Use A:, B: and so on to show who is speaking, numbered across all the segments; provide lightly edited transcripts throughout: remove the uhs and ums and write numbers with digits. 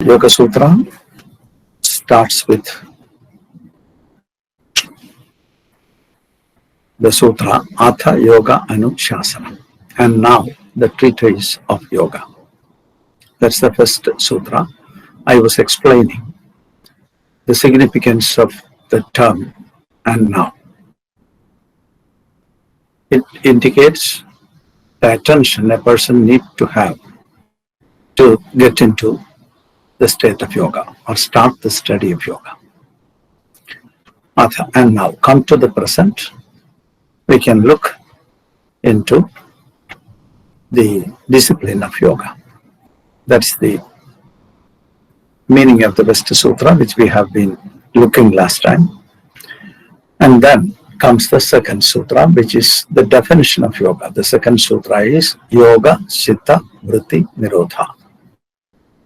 A: Yoga Sutra starts with the sutra Atha Yoga Anushasana, and now the treatise of yoga. That's the first sutra. I was explaining the significance of the term and now. It indicates the attention a person needs to have to get into the state of yoga or start the study of yoga. And now come to the present. We can look into the discipline of yoga. That's the meaning of the Vesta Sutra, which we have been looking last time. And then comes the second sutra, which is the definition of yoga. The second sutra is Yoga Chitta Vritti Nirodha.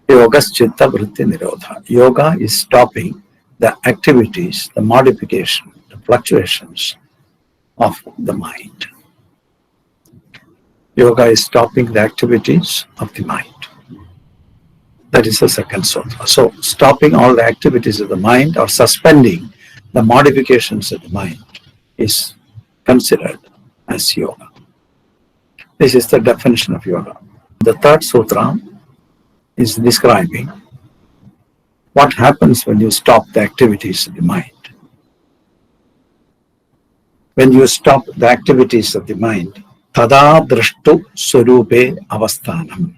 A: Yoga Chitta Vritti Nirodha. Yoga is stopping the activities, the modification, the fluctuations of the mind. Yoga is stopping the activities of the mind. That is the second sutra. So, stopping all the activities of the mind or suspending the modifications of the mind is considered as yoga. This is the definition of yoga. The third sutra is describing what happens when you stop the activities of the mind. When you stop the activities of the mind, tada drashtu swarupe avasthanam.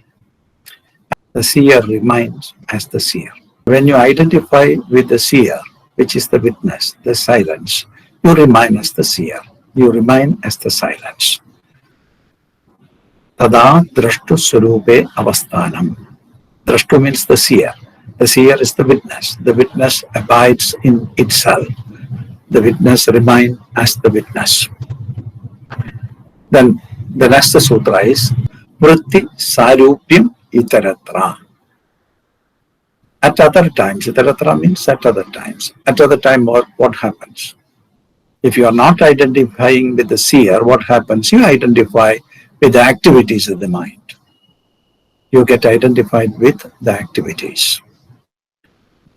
A: The seer remains as the seer. When you identify with the seer, which is the witness, the silence, you remain as the seer. You remain as the silence. Tada drashtu swarupe avasthanam. Drashtu means the seer. The seer is the witness. The witness abides in itself. The witness remains as the witness. Then the next sutra is Vritti Sarupyam Itaratra. At other times, Itaratra means at other times. At other time, what happens? If you are not identifying with the seer, what happens? You identify with the activities of the mind. You get identified with the activities.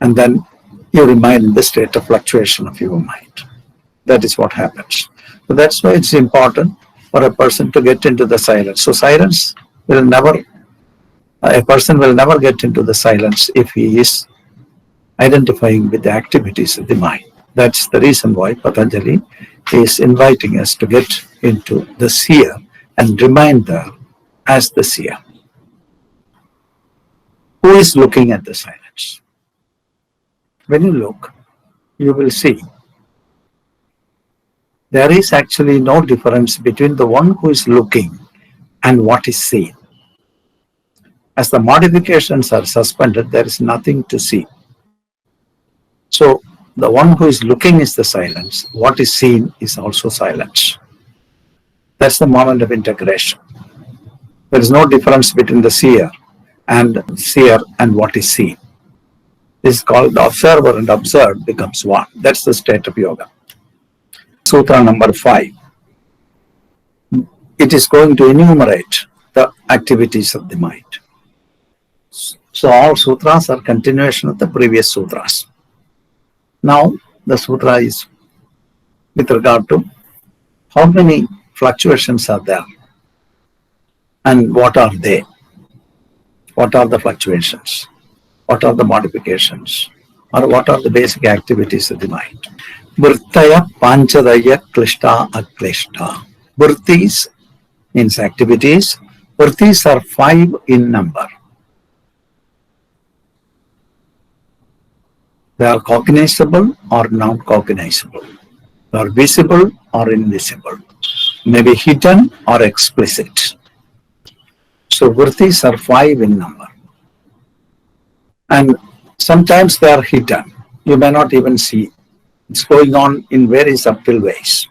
A: And then you remain in the state of fluctuation of your mind. That is what happens. So that's why it's important for a person to get into the silence. So silence will never, a person will never get into the silence if he is identifying with the activities of the mind. That's the reason why Patanjali is inviting us to get into the seer and remain there as the seer. Who is looking at the silence? When you look, you will see there is actually no difference between the one who is looking and what is seen. As the modifications are suspended, there is nothing to see. So, the one who is looking is the silence. What is seen is also silence. That's the moment of integration. There is no difference between the seer and what is seen. This is called the observer and observed becomes one. That's the state of yoga. Sutra number 5. It is going to enumerate the activities of the mind. So all sutras are continuation of the previous sutras. Now the sutra is with regard to how many fluctuations are there and what are they? What are the fluctuations? What are the modifications? Or what are the basic activities of the mind? Vrittaya panchadaya klishta aklishta. Vrittis means activities. Vrittis are 5 in number. They are cognizable or non-cognizable. They are visible or invisible. Maybe hidden or explicit. So vrittis are 5 in number. And sometimes they are hidden. You may not even see. It's going on in very subtle ways.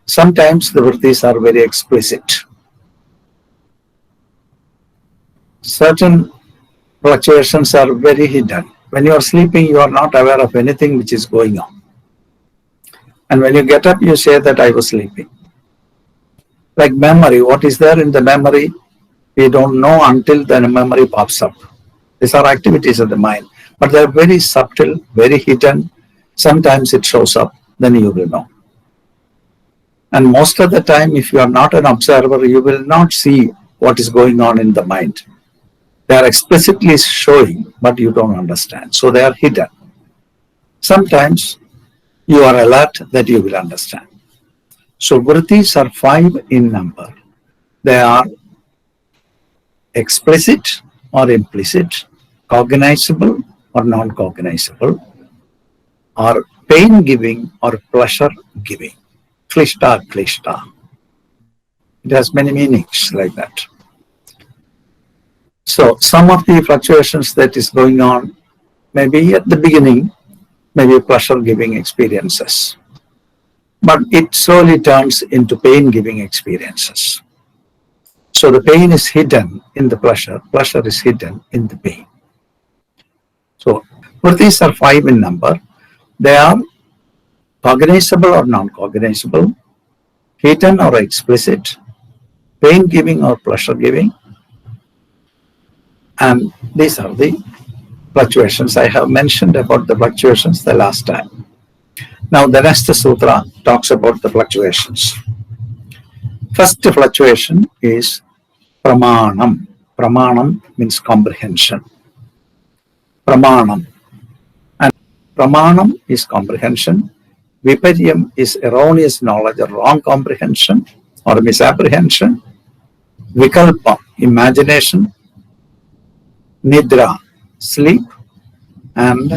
A: Sometimes the vrittis are very explicit. Certain fluctuations are very hidden. When you are sleeping, you are not aware of anything which is going on. And when you get up, you say that I was sleeping. Like memory, what is there in the memory? We don't know until the memory pops up. These are activities of the mind, but they're very subtle, very hidden. Sometimes it shows up, then you will know. And most of the time, if you are not an observer, you will not see what is going on in the mind. They are explicitly showing, but you don't understand. So they are hidden. Sometimes you are alert that you will understand. So vrittis are 5 in number. They are explicit or implicit, cognizable or non-cognizable, or pain-giving or pleasure-giving. Klishta, klishta. It has many meanings like that. So some of the fluctuations that is going on, maybe at the beginning, maybe pleasure-giving experiences, but it slowly turns into pain-giving experiences. So the pain is hidden in the pleasure, pleasure is hidden in the pain. So vrittis are 5 in number. They are cognizable or non-cognizable, hidden or explicit, pain-giving or pleasure-giving, and these are the fluctuations. I have mentioned about the fluctuations the last time. Now the next sutra talks about the fluctuations. First fluctuation is pramanam. Pramanam means comprehension. Pramanam. And pramanam is comprehension. Viparyam is erroneous knowledge or wrong comprehension or misapprehension. Vikalpa, imagination. Nidra, sleep, and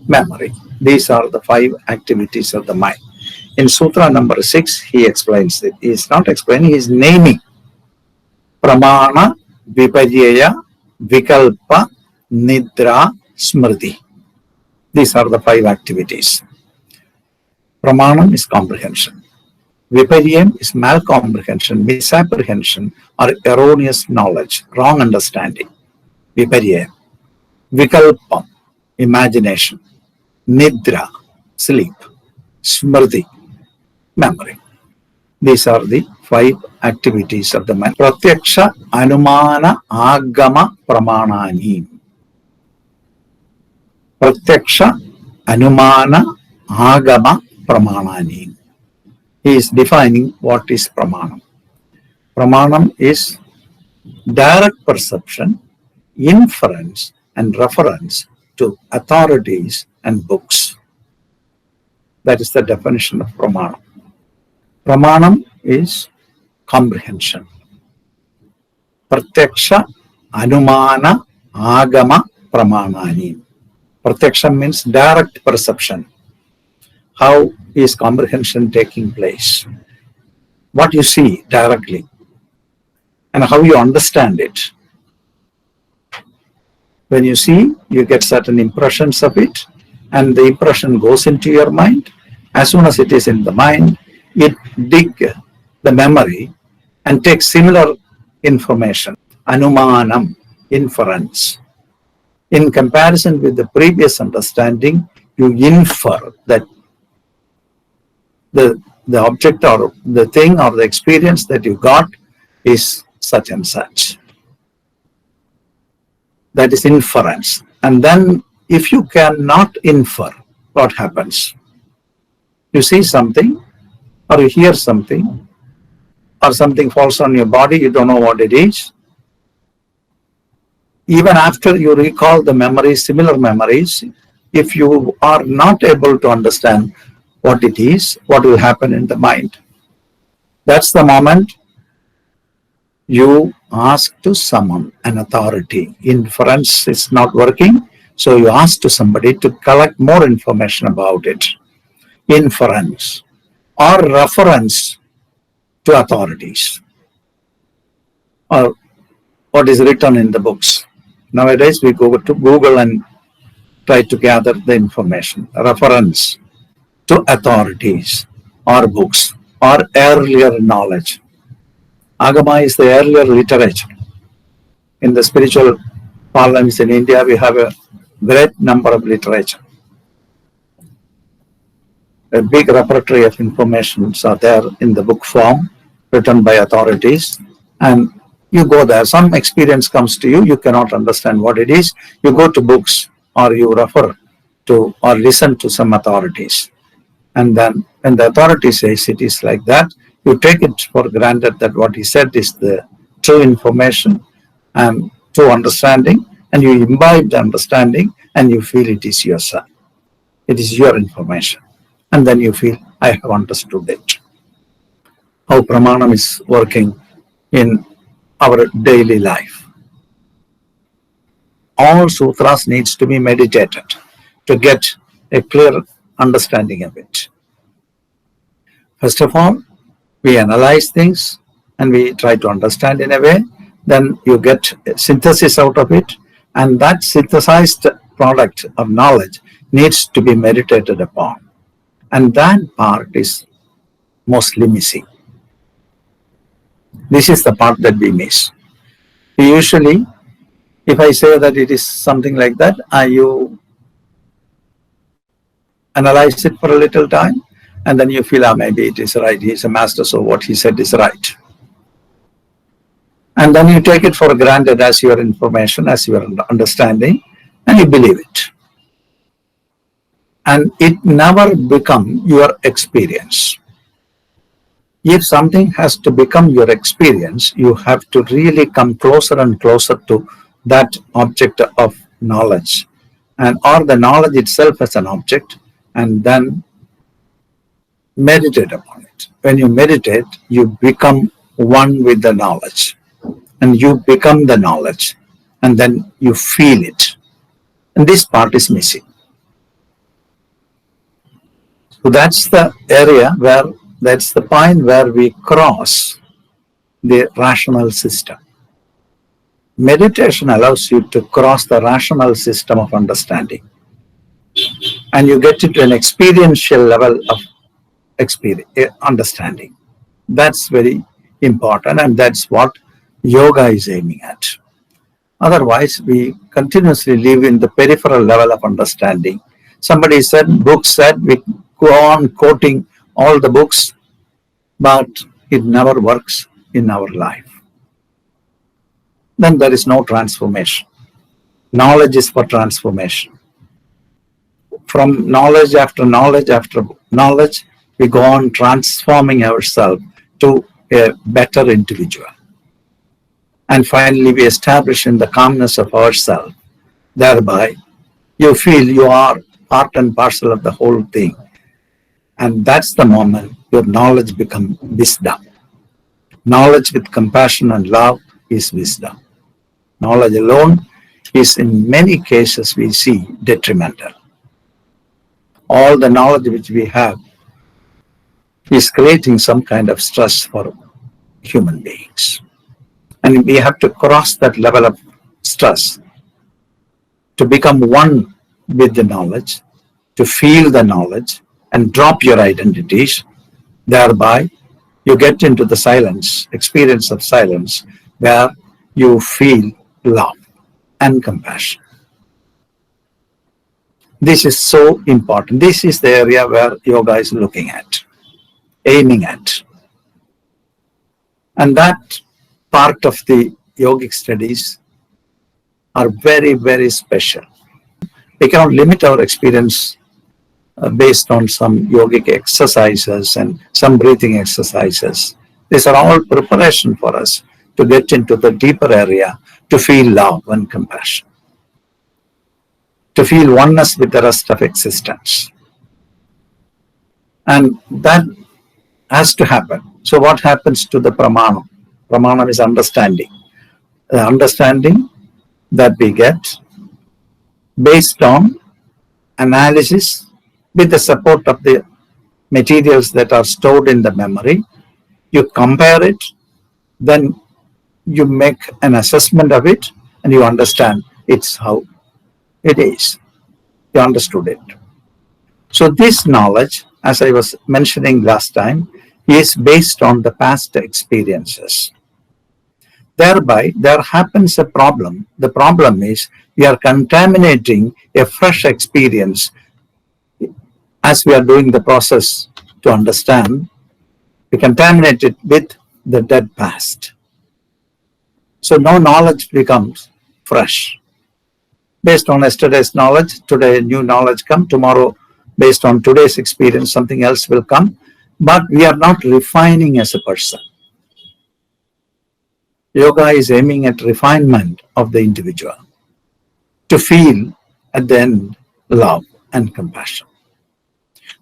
A: memory. These are the 5 activities of the mind. In Sutra number 6, he explains it. He is not explaining, he is naming. Pramana, Viparya, Vikalpa, Nidra, Smriti. These are the 5 activities. Pramanam is comprehension. Viparyam is malcomprehension, misapprehension, or erroneous knowledge, wrong understanding. Viparya. Vikalpam, imagination. Nidra, sleep. Smriti, memory. These are the 5 activities of the mind. Pratyaksha, Anumana, Agama, Pramanani. Pratyaksha, Anumana, Agama, Pramanani. He is defining what is Pramanam. Pramanam is direct perception, inference, and reference to authorities and books. That is the definition of Pramanam. Pramanam is comprehension. Pratyaksha, Anumana, Agama, Pramanani. Pratyaksha means direct perception. How is comprehension taking place? What you see directly and how you understand it. When you see, you get certain impressions of it, and the impression goes into your mind. As soon as it is in the mind, it digs the memory and takes similar information. Anumanam, inference. In comparison with the previous understanding, you infer that the object or the thing or the experience that you got is such and such. That is inference. And then if you cannot infer, what happens? You see something, or you hear something, or something falls on your body, you don't know what it is. Even after you recall the memories, similar memories, if you are not able to understand what it is, what will happen in the mind? That's the moment you ask to summon an authority. Inference is not working, so you ask to somebody to collect more information about it. Inference or reference to authorities or what is written in the books. Nowadays we go to Google and try to gather the information. Reference to authorities or books or earlier knowledge. Agama is the earlier literature. In the spiritual parlance in India, we have a great number of literature. A big repertory of information are there in the book form, written by authorities, and You go there, some experience comes to you, you cannot understand what it is, you go to books or you refer to or listen to some authorities. And then when the authority says it is like that, you take it for granted that what he said is the true information and true understanding, and you imbibe the understanding and you feel it is yourself. It is your information. And then you feel, I have understood it. How Pramanam is working in our daily life. All sutras needs to be meditated to get a clear understanding of it. First of all, we analyze things and we try to understand in a way, then you get a synthesis out of it, and that synthesized product of knowledge needs to be meditated upon. And that part is mostly missing. This is the part that we miss. We usually, if I say that it is something like that, you analyze it for a little time, and then you feel, maybe it is right, he is a master, so what he said is right. And then you take it for granted as your information, as your understanding, and you believe it. And it never becomes your experience. If something has to become your experience, you have to really come closer and closer to that object of knowledge, and or the knowledge itself as an object, and then meditate upon it. When you meditate, you become one with the knowledge, and you become the knowledge, and then you feel it. And this part is missing. So that's the area where, that's the point where we cross the rational system. Meditation allows you to cross the rational system of understanding, and you get into an experiential level of understanding. That's very important, and that's what yoga is aiming at. Otherwise, we continuously live in the peripheral level of understanding. Somebody said, books said, we go on quoting all the books, but it never works in our life. Then there is no transformation. Knowledge is for transformation. From knowledge after knowledge after knowledge, we go on transforming ourselves to a better individual. And finally, we establish in the calmness of ourselves. Thereby, you feel you are part and parcel of the whole thing. And that's the moment your knowledge becomes wisdom. Knowledge with compassion and love is wisdom. Knowledge alone is, in many cases, we see detrimental. All the knowledge which we have is creating some kind of stress for human beings. And we have to cross that level of stress to become one with the knowledge, to feel the knowledge and drop your identities. Thereby, you get into the silence, experience of silence, where you feel love and compassion. This is so important. This is the area where yoga is looking at, aiming at. And that part of the yogic studies are very, very special. We cannot limit our experience based on some yogic exercises and some breathing exercises. These are all preparation for us to get into the deeper area, to feel love and compassion, to feel oneness with the rest of existence. And that has to happen. So what happens to the pramanam? Pramanam is understanding. The understanding that we get based on analysis with the support of the materials that are stored in the memory. You compare it, then you make an assessment of it, and you understand it's how it is. You understood it. So this knowledge, as I was mentioning last time, is based on the past experiences. Thereby, there happens a problem. The problem is we are contaminating a fresh experience as we are doing the process to understand. We contaminate it with the dead past. So no knowledge becomes fresh. Based on yesterday's knowledge, today new knowledge come, tomorrow based on today's experience, something else will come, but we are not refining as a person. Yoga is aiming at refinement of the individual to feel at the end love and compassion.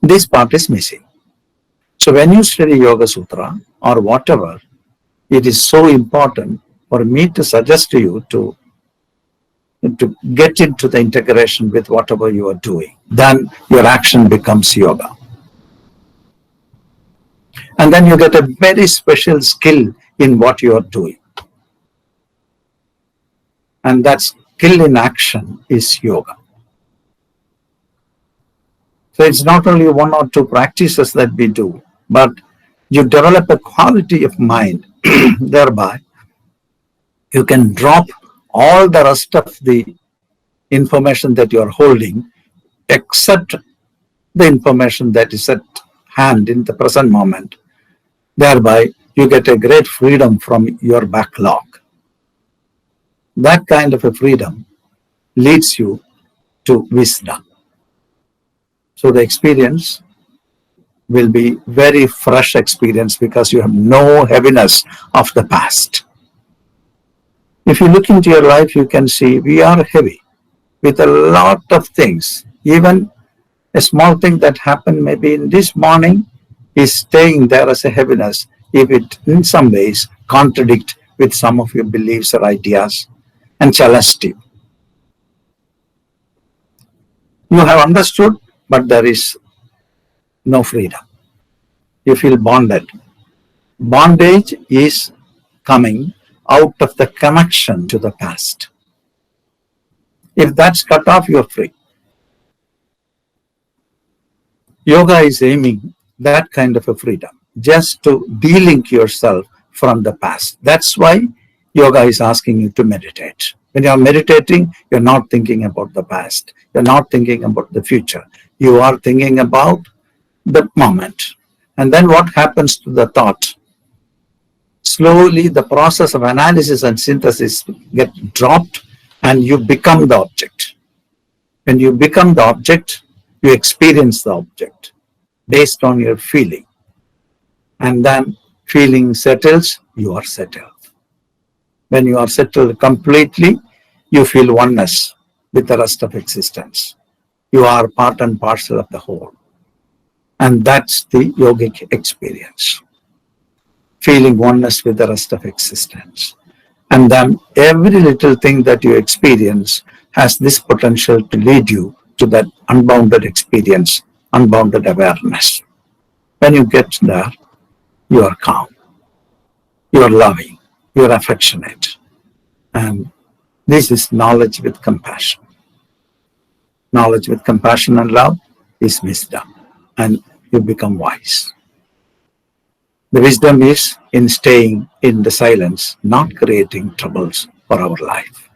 A: This part is missing. So when you study Yoga Sutra or whatever, it is so important for me to suggest to you to get into the integration with whatever you are doing. Then your action becomes yoga. And then you get a very special skill in what you are doing. And that skill in action is yoga. So it's not only one or two practices that we do, but you develop a quality of mind. Thereby, you can drop all the rest of the information that you are holding, except the information that is at hand in the present moment. Thereby, you get a great freedom from your backlog. That kind of a freedom leads you to wisdom. So the experience will be very fresh experience because you have no heaviness of the past. If you look into your life, you can see we are heavy with a lot of things. Even a small thing that happened maybe in this morning is staying there as a heaviness if it in some ways contradict with some of your beliefs or ideas and challenge you. You have understood, but there is no freedom. You feel bonded. Bondage is coming out of the connection to the past. If that's cut off, you're free. Yoga is aiming that kind of a freedom, just to de-link yourself from the past. That's why yoga is asking you to meditate. When you're meditating, you're not thinking about the past. You're not thinking about the future. You are thinking about the moment. And then what happens to the thought? Slowly, the process of analysis and synthesis get dropped and you become the object. When you become the object, you experience the object based on your feeling. And then feeling settles, you are settled. When you are settled completely, you feel oneness with the rest of existence. You are part and parcel of the whole. And that's the yogic experience. Feeling oneness with the rest of existence. And then every little thing that you experience has this potential to lead you to that unbounded experience, unbounded awareness. When you get there, you are calm, you are loving, you are affectionate. And this is knowledge with compassion. Knowledge with compassion and love is wisdom, and you become wise. The wisdom is in staying in the silence, not creating troubles for our life.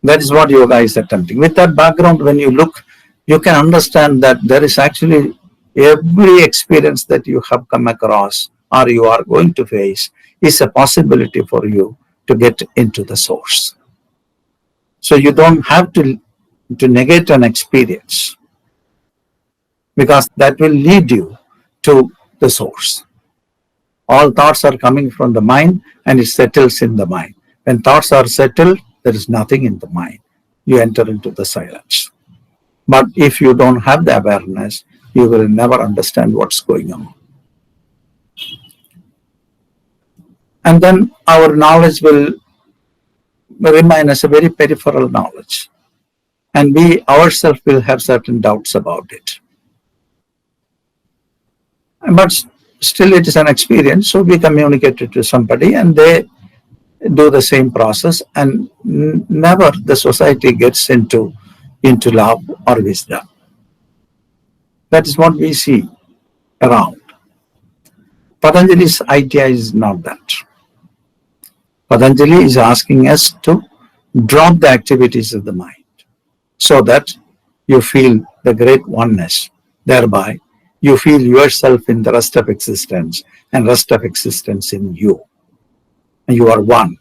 A: That is what yoga is attempting. With that background, when you look, you can understand that there is actually every experience that you have come across or you are going to face is a possibility for you to get into the source. So you don't have to negate an experience, because that will lead you to the source. All thoughts are coming from the mind and it settles in the mind. When thoughts are settled, there is nothing in the mind. You enter into the silence. But if you don't have the awareness, you will never understand what's going on. And then our knowledge will remain as a very peripheral knowledge. And we ourselves will have certain doubts about it. But still it is an experience, so we communicate it to somebody and they do the same process, and never the society gets into love or wisdom. That is what we see around. Patanjali's idea is not that. Patanjali is asking us to drop the activities of the mind so that you feel the great oneness. Thereby, you feel yourself in the rest of existence and rest of existence in you. and you are one.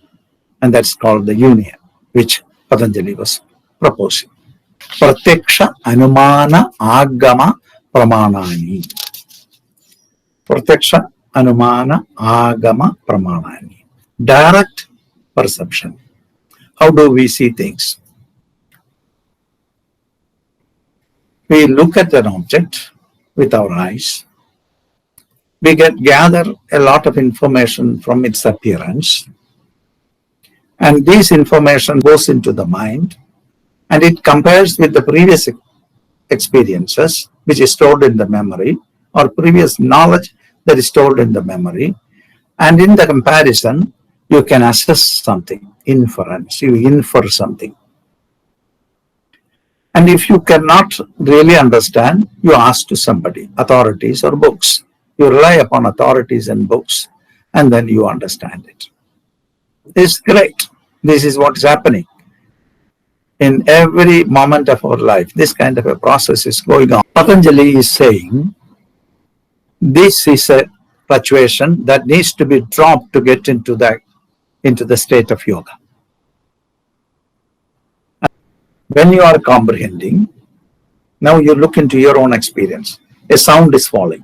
A: And that's called the union, which Patanjali was proposing. Pratyaksha Anumana Agama Pramanani. Pratyaksha Anumana Agama Pramanani. Direct perception. How do we see things? We look at an object with our eyes. We gather a lot of information from its appearance. And this information goes into the mind and it compares with the previous experiences which is stored in the memory or previous knowledge that is stored in the memory. And in the comparison, you can assess something, inference, you infer something. And if you cannot really understand, you ask to somebody, authorities or books. You rely upon authorities and books, and then you understand it. It's great. This is what is happening. In every moment of our life, this kind of a process is going on. Patanjali is saying, this is a fluctuation that needs to be dropped to get into the state of yoga. When you are comprehending, now you look into your own experience. A sound is falling,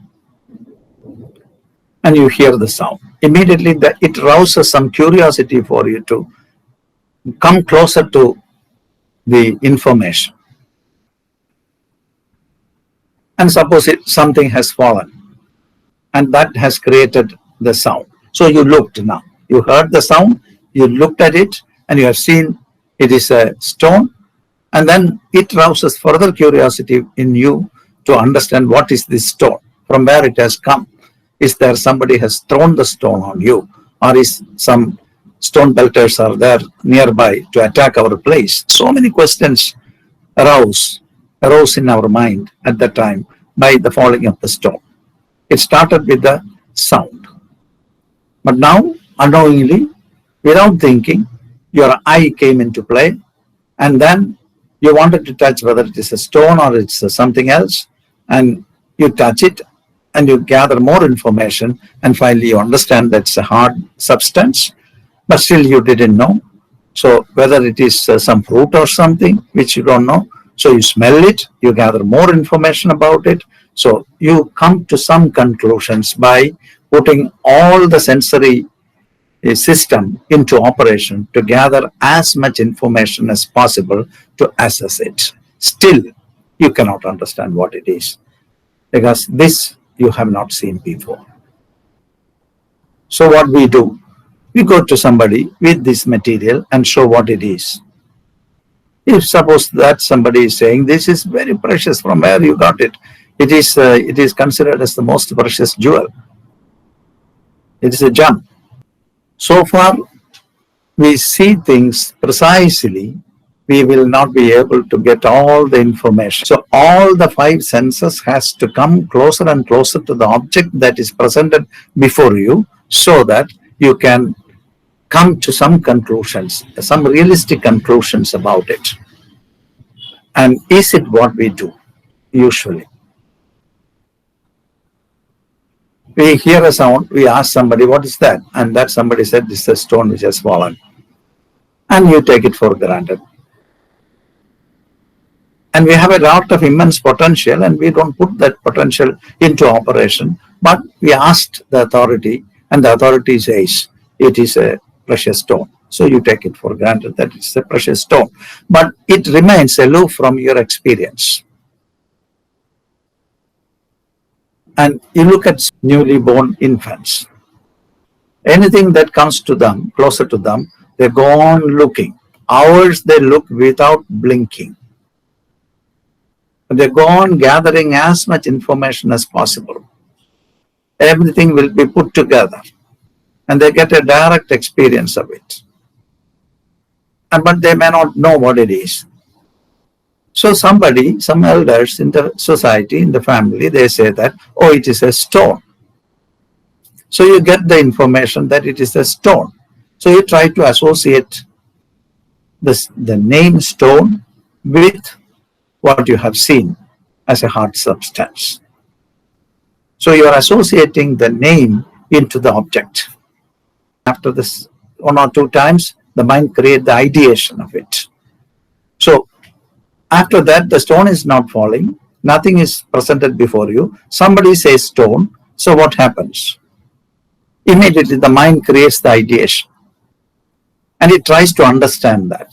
A: and you hear the sound. Immediately, it rouses some curiosity for you to come closer to the information. And suppose something has fallen, and that has created the sound. So you looked now. You heard the sound, you looked at it, and you have seen it is a stone. And then it rouses further curiosity in you to understand what is this stone, from where it has come. Is there somebody has thrown the stone on you, or is some stone belters are there nearby to attack our place? So many questions arose in our mind at that time by the falling of the stone. It started with the sound. But now, unknowingly, without thinking, your eye came into play, and then you wanted to touch whether it is a stone or it's something else, and you touch it and you gather more information, and finally you understand that it's a hard substance, but still you didn't know. So whether it is some fruit or something which you don't know, so you smell it, you gather more information about it. So you come to some conclusions by putting all the sensory system into operation to gather as much information as possible to assess it. Still, you cannot understand what it is, because this you have not seen before. So what we do, we go to somebody with this material and show what it is. If suppose that somebody is saying, this is very precious, from where you got it? It is considered as the most precious jewel. It is a gem. So far, we see things precisely, we will not be able to get all the information. So all the five senses has to come closer and closer to the object that is presented before you, so that you can come to some conclusions, some realistic conclusions about it. And is it what we do usually? We hear a sound, we ask somebody, what is that? And that somebody said, this is a stone which has fallen. And you take it for granted. And we have a lot of immense potential, and we don't put that potential into operation. But we asked the authority, and the authority says, it is a precious stone. So you take it for granted that it's a precious stone. But it remains aloof from your experience. And you look at newly born infants. Anything that comes to them, closer to them, they go on looking. Hours they look without blinking. They go on gathering as much information as possible. Everything will be put together, and they get a direct experience of it. But they may not know what it is. So some elders in the society, in the family, they say that, oh, it is a stone. So you get the information that it is a stone. So you try to associate the name stone with what you have seen as a hard substance. So you are associating the name into the object. After this one or two times, the mind creates the ideation of it. So after that, the stone is not falling. Nothing is presented before you. Somebody says stone. So what happens? Immediately the mind creates the ideation. And it tries to understand that.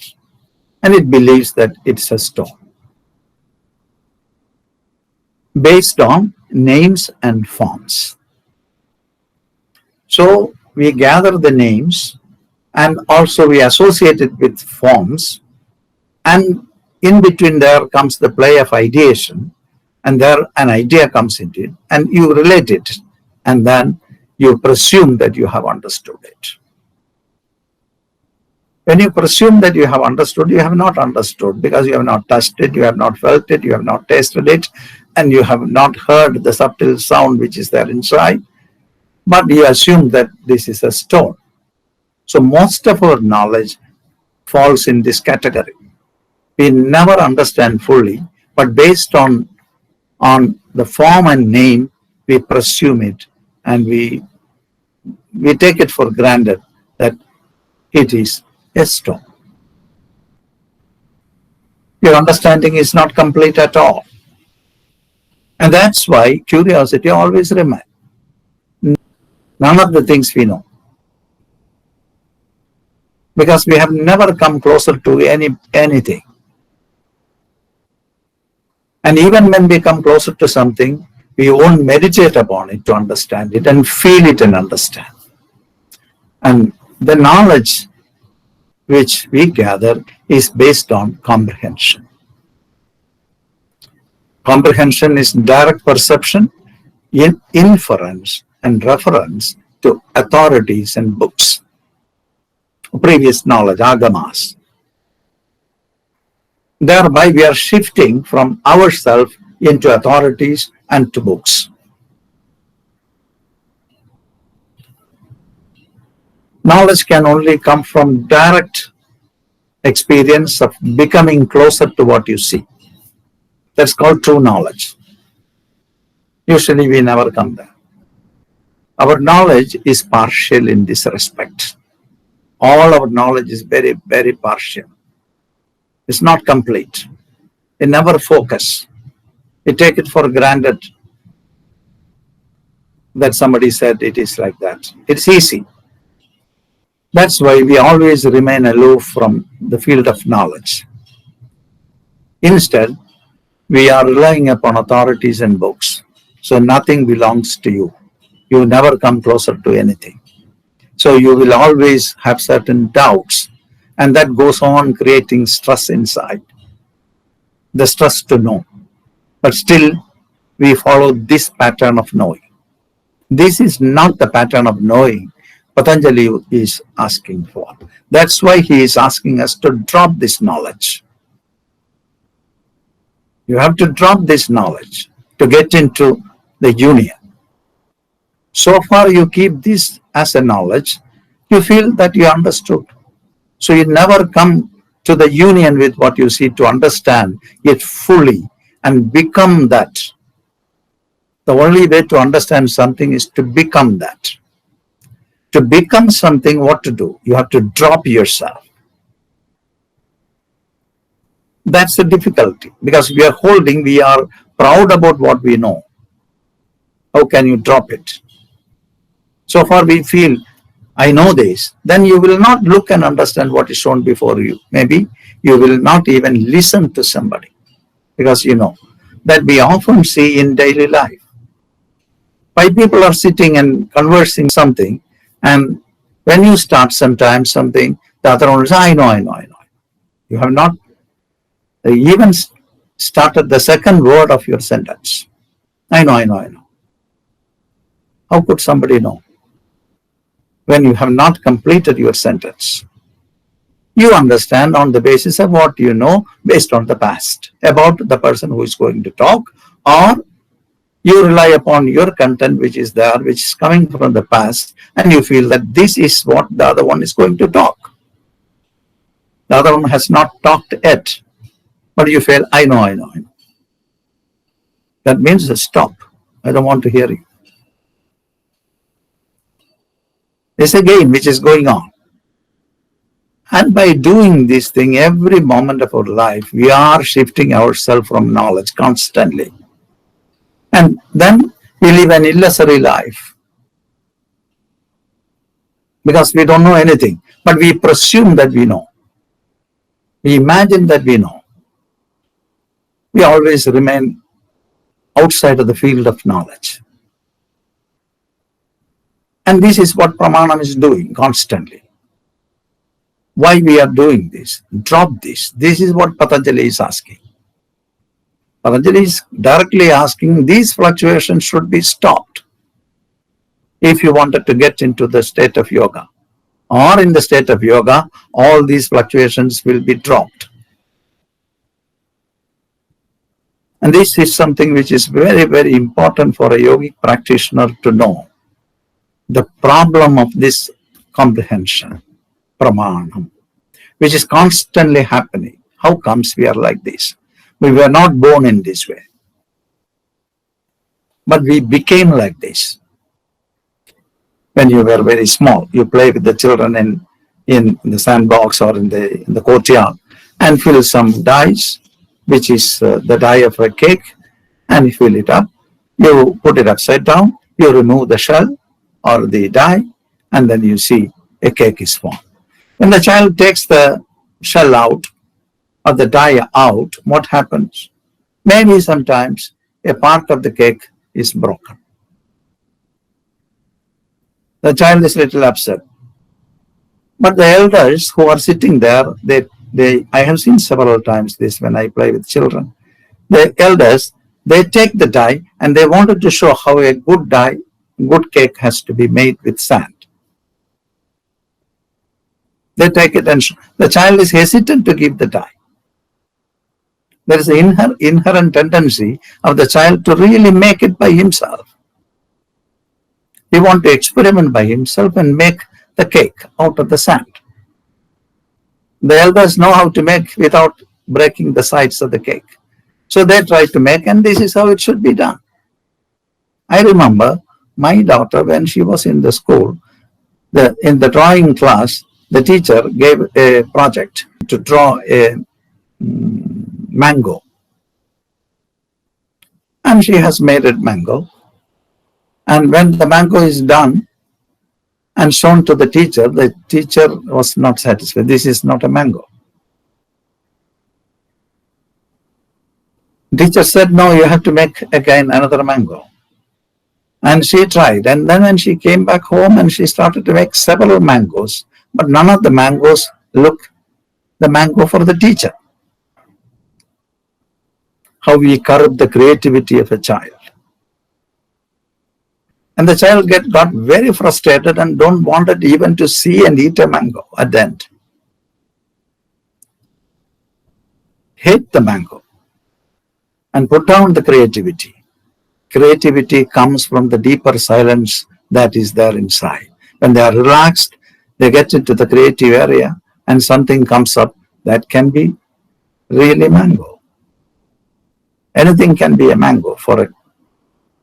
A: And it believes that it's a stone. Based on names and forms. So we gather the names and also we associate it with forms, and in between there comes the play of ideation, and there an idea comes into it and you relate it, and then you presume that you have understood it. When you presume that you have understood, you have not understood, because you have not touched it, you have not felt it, you have not tasted it, and you have not heard the subtle sound which is there inside, but you assume that this is a stone. So most of our knowledge falls in this category. We never understand fully, but based on the form and name, we presume it, and we take it for granted that it is a stone. Your understanding is not complete at all. And that's why curiosity always remains. None of the things we know. Because we have never come closer to anything. And even when we come closer to something, we won't meditate upon it to understand it and feel it and understand. And the knowledge which we gather is based on comprehension. Comprehension is direct perception, inference, and reference to authorities and books. Previous knowledge, agamas. Thereby we are shifting from ourselves into authorities and to books. Knowledge can only come from direct experience of becoming closer to what you see. That's called true knowledge. Usually we never come there. Our knowledge is partial in this respect. All our knowledge is very, very partial. It's not complete. We never focus. We take it for granted that somebody said it is like that. It's easy. That's why we always remain aloof from the field of knowledge. Instead, we are relying upon authorities and books. So nothing belongs to you. You never come closer to anything. So you will always have certain doubts, and that goes on creating stress inside. The stress to know. But still, we follow this pattern of knowing. This is not the pattern of knowing Patanjali is asking for. That's why he is asking us to drop this knowledge. You have to drop this knowledge to get into the union. So far you keep this as a knowledge, you feel that you understood. So you never come to the union with what you see to understand it fully and become that. The only way to understand something is to become that. To become something, what to do? You have to drop yourself. That's the difficulty, because we are proud about what we know. How can you drop it? So far we feel, I know this. Then you will not look and understand what is shown before you. Maybe you will not even listen to somebody, because you know that we often see in daily life. Five people are sitting and conversing something, and when you start sometimes something, the other one says, I know. You have not even started the second word of your sentence. I know. How could somebody know when you have not completed your sentence? You understand on the basis of what you know based on the past about the person who is going to talk, or you rely upon your content which is there, which is coming from the past, and you feel that this is what the other one is going to talk. The other one has not talked yet, but you feel, I know. That means stop. I don't want to hear you. It's a game which is going on. And by doing this thing, every moment of our life, we are shifting ourselves from knowledge constantly. And then we live an illusory life because we don't know anything, but we presume that we know. We imagine that we know. We always remain outside of the field of knowledge. And this is what Pramanam is doing constantly. Why we are doing this? Drop this. This is what Patanjali is asking. Patanjali is directly asking these fluctuations should be stopped if you wanted to get into the state of yoga. Or in the state of yoga, all these fluctuations will be dropped. And this is something which is very, very important for a yogic practitioner to know. The problem of this comprehension, pramanam, which is constantly happening. How comes we are like this? We were not born in this way, but we became like this. When you were very small, you play with the children in the sandbox or in the courtyard and fill some dice, which is the die of a cake, and you fill it up. You put it upside down, you remove the shell or the die, and then you see a cake is formed. When the child takes the shell out or the die out, what happens? Maybe sometimes a part of the cake is broken. The child is a little upset. But the elders who are sitting there, I have seen several times this when I play with children. The elders, they take the die and they wanted to show how a good cake has to be made with sand. They take it and the child is hesitant to give the die. There is an inherent tendency of the child to really make it by himself. He wants to experiment by himself and make the cake out of the sand. The elders know how to make without breaking the sides of the cake. So they try to make, and this is how it should be done. I remember my daughter, when she was in the school, in the drawing class, the teacher gave a project to draw a mango. And she has made it mango. And when the mango is done and shown to the teacher was not satisfied. This is not a mango. The teacher said, no, you have to make again another mango. And she tried. And then when she came back home and she started to make several mangoes, but none of the mangoes look the mango for the teacher. How we curb the creativity of a child. And the child got very frustrated and don't want it even to see and eat a mango at the end. Hate the mango and put down the creativity. Creativity comes from the deeper silence that is there inside. When they are relaxed, they get into the creative area and something comes up that can be really mango. Anything can be a mango for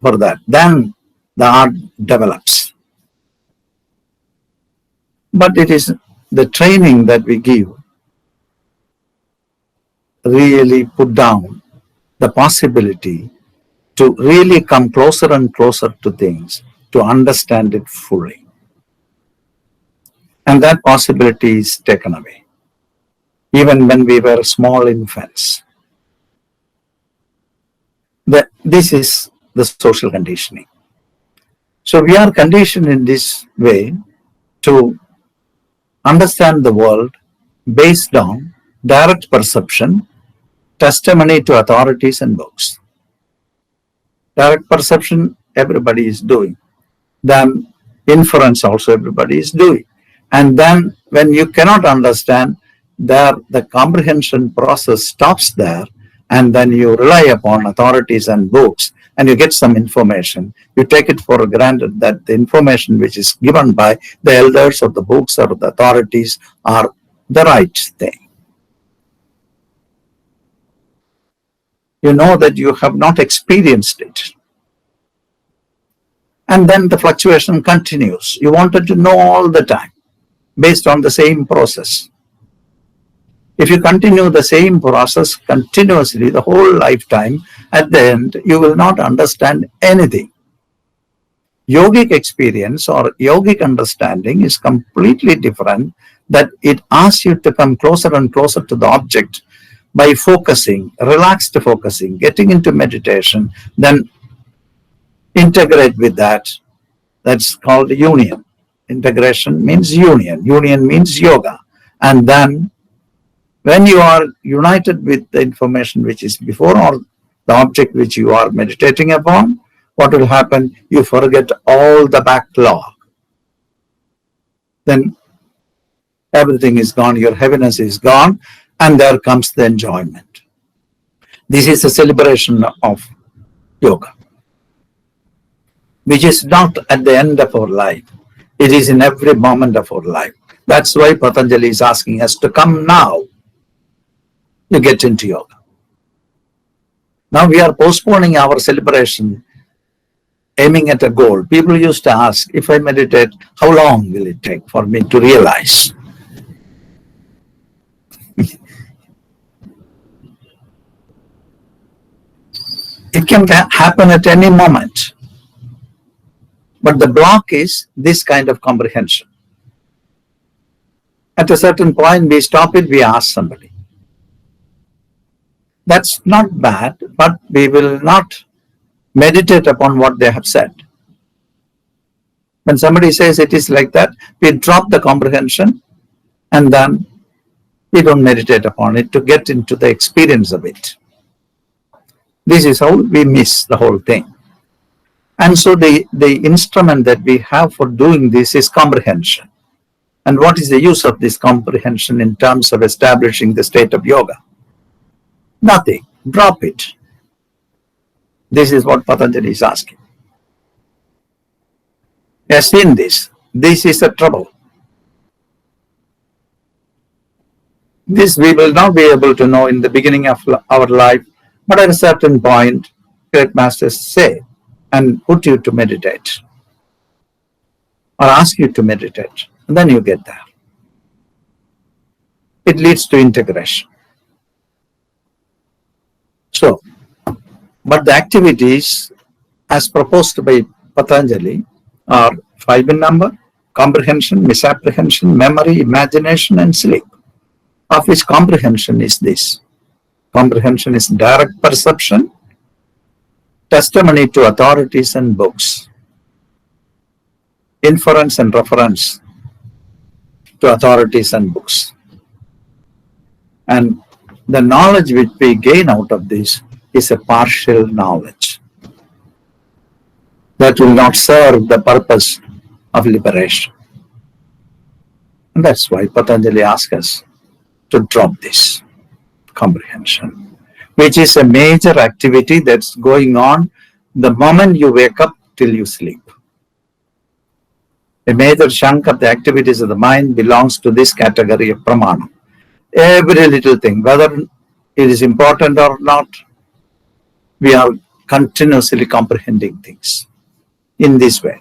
A: that. Then the art develops. But it is the training that we give really put down the possibility to really come closer and closer to things, to understand it fully. And that possibility is taken away, even when we were small infants. This is the social conditioning. So we are conditioned in this way to understand the world based on direct perception, testimony to authorities and books. Direct perception, everybody is doing. Then inference also everybody is doing. And then when you cannot understand, the comprehension process stops there, and then you rely upon authorities and books, and you get some information. You take it for granted that the information which is given by the elders or the books or the authorities are the right thing. You know that you have not experienced it. And then the fluctuation continues. You wanted to know all the time based on the same process. If you continue the same process continuously the whole lifetime, at the end, you will not understand anything. Yogic experience or yogic understanding is completely different, that it asks you to come closer and closer to the object by focusing, relaxed focusing, getting into meditation, then integrate with that. That's called union. Integration means union. Union means yoga. And then when you are united with the information which is before or the object which you are meditating upon, what will happen? You forget all the backlog. Then everything is gone, your heaviness is gone, and there comes the enjoyment. This is a celebration of yoga, which is not at the end of our life. It is in every moment of our life. That's why Patanjali is asking us to come now to get into yoga. Now we are postponing our celebration, aiming at a goal. People used to ask, if I meditate, how long will it take for me to realize? It can happen at any moment. But the block is this kind of comprehension. At a certain point, we stop it, we ask somebody. That's not bad, but we will not meditate upon what they have said. When somebody says it is like that, we drop the comprehension and then we don't meditate upon it to get into the experience of it. This is how we miss the whole thing. And so the instrument that we have for doing this is comprehension. And what is the use of this comprehension in terms of establishing the state of yoga? Nothing. Drop it. This is what Patanjali is asking. We have seen this. This is the trouble. This we will not be able to know in the beginning of our life, but at a certain point, great masters say and put you to meditate or ask you to meditate, and then you get there. It leads to integration. So, but the activities as proposed by Patanjali are 5 in number: comprehension, misapprehension, memory, imagination, and sleep. Of which comprehension is this. Comprehension is direct perception, testimony to authorities and books, inference and reference to authorities and books. And the knowledge which we gain out of this is a partial knowledge that will not serve the purpose of liberation. And that's why Patanjali asks us to drop this comprehension, which is a major activity that's going on the moment you wake up till you sleep. A major chunk of the activities of the mind belongs to this category of pramana. Every little thing, whether it is important or not, we are continuously comprehending things in this way.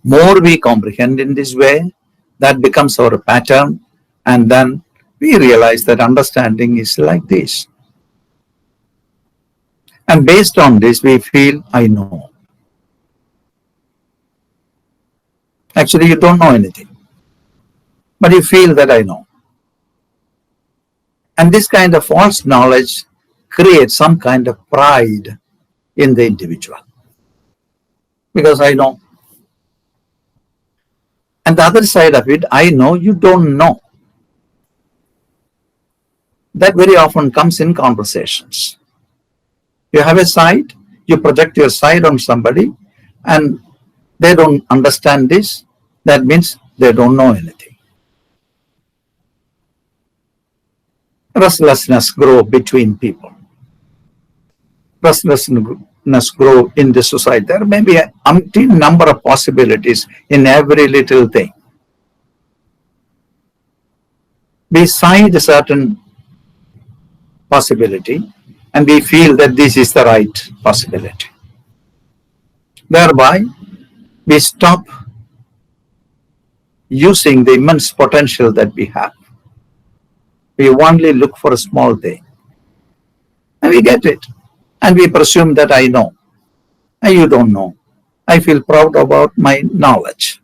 A: More we comprehend in this way, that becomes our pattern, and then we realize that understanding is like this. And based on this, we feel, I know. Actually, you don't know anything, but you feel that I know. And this kind of false knowledge creates some kind of pride in the individual, because I know. And the other side of it, I know, you don't know. That very often comes in conversations. You have a side, you project your side on somebody, and they don't understand this. That means they don't know anything. Restlessness grows between people. Restlessness grows in the society. There may be an umpteen number of possibilities in every little thing. We side a certain possibility and we feel that this is the right possibility. Thereby, we stop using the immense potential that we have. We only look for a small thing. And we get it. And we presume that I know. And you don't know. I feel proud about my knowledge.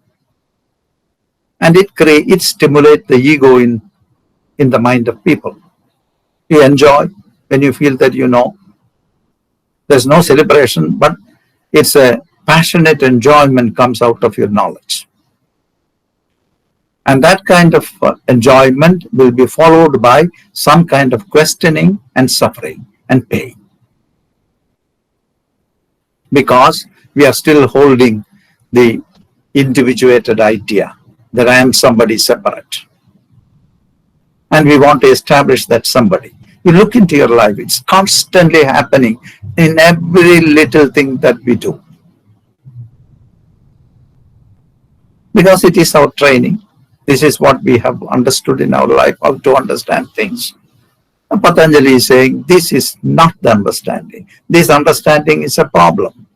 A: And it stimulates the ego in the mind of people. You enjoy when you feel that you know. There's no celebration, but it's a passionate enjoyment comes out of your knowledge. And that kind of enjoyment will be followed by some kind of questioning and suffering and pain. Because we are still holding the individuated idea that I am somebody separate. And we want to establish that somebody. You look into your life, it's constantly happening in every little thing that we do. Because it is our training. This is what we have understood in our life, how to understand things. And Patanjali is saying, this is not the understanding. This understanding is a problem.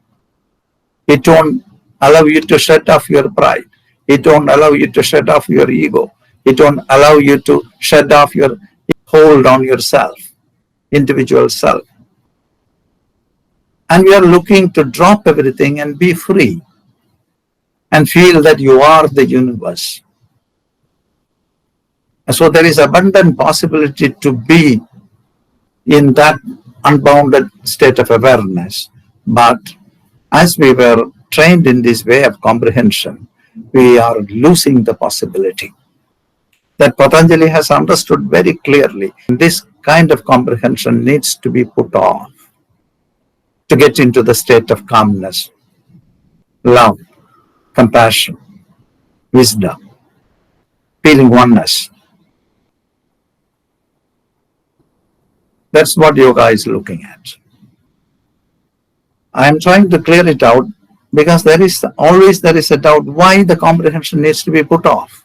A: It won't allow you to shut off your pride. It won't allow you to shut off your ego. It won't allow you to shut off your hold on yourself, individual self. And we are looking to drop everything and be free and feel that you are the universe. And so there is abundant possibility to be in that unbounded state of awareness. But as we were trained in this way of comprehension, we are losing the possibility. That Patanjali has understood very clearly. This kind of comprehension needs to be put off to get into the state of calmness, love, compassion, wisdom, feeling oneness. That's what yoga is looking at. I am trying to clear it out because there is a doubt why the comprehension needs to be put off.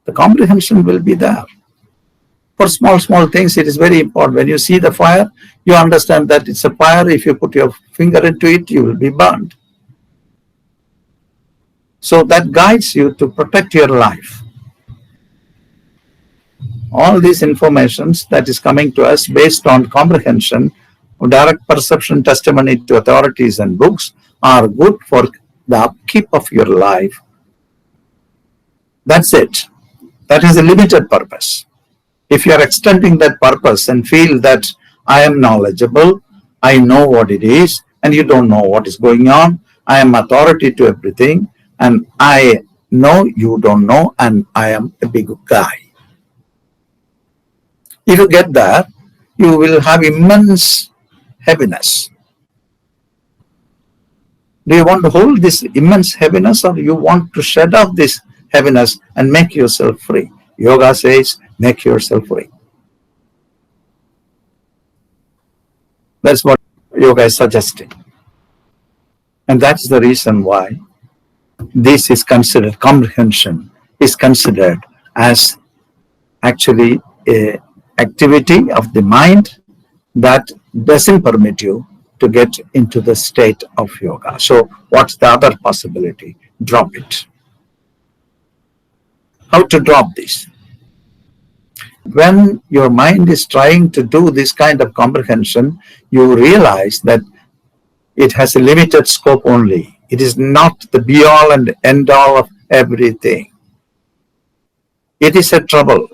A: The comprehension will be there. For small things, it is very important. When you see the fire, you understand that it's a fire. If you put your finger into it, you will be burned. So that guides you to protect your life. All these informations that is coming to us based on comprehension, direct perception, testimony to authorities and books are good for the upkeep of your life. That's it. That is a limited purpose. If you are extending that purpose and feel that I am knowledgeable, I know what it is, and you don't know what is going on, I am authority to everything, and I know you don't know, and I am a big guy. If you get that, you will have immense heaviness. Do you want to hold this immense heaviness, or you want to shed off this heaviness and make yourself free? Yoga says, make yourself free. That's what yoga is suggesting. And that's the reason why this is considered, comprehension is considered as actually a activity of the mind that doesn't permit you to get into the state of yoga. So what's the other possibility? Drop it. How to drop this? When your mind is trying to do this kind of comprehension, you realize that it has a limited scope only. It is not the be-all and end-all of everything. It is a trouble.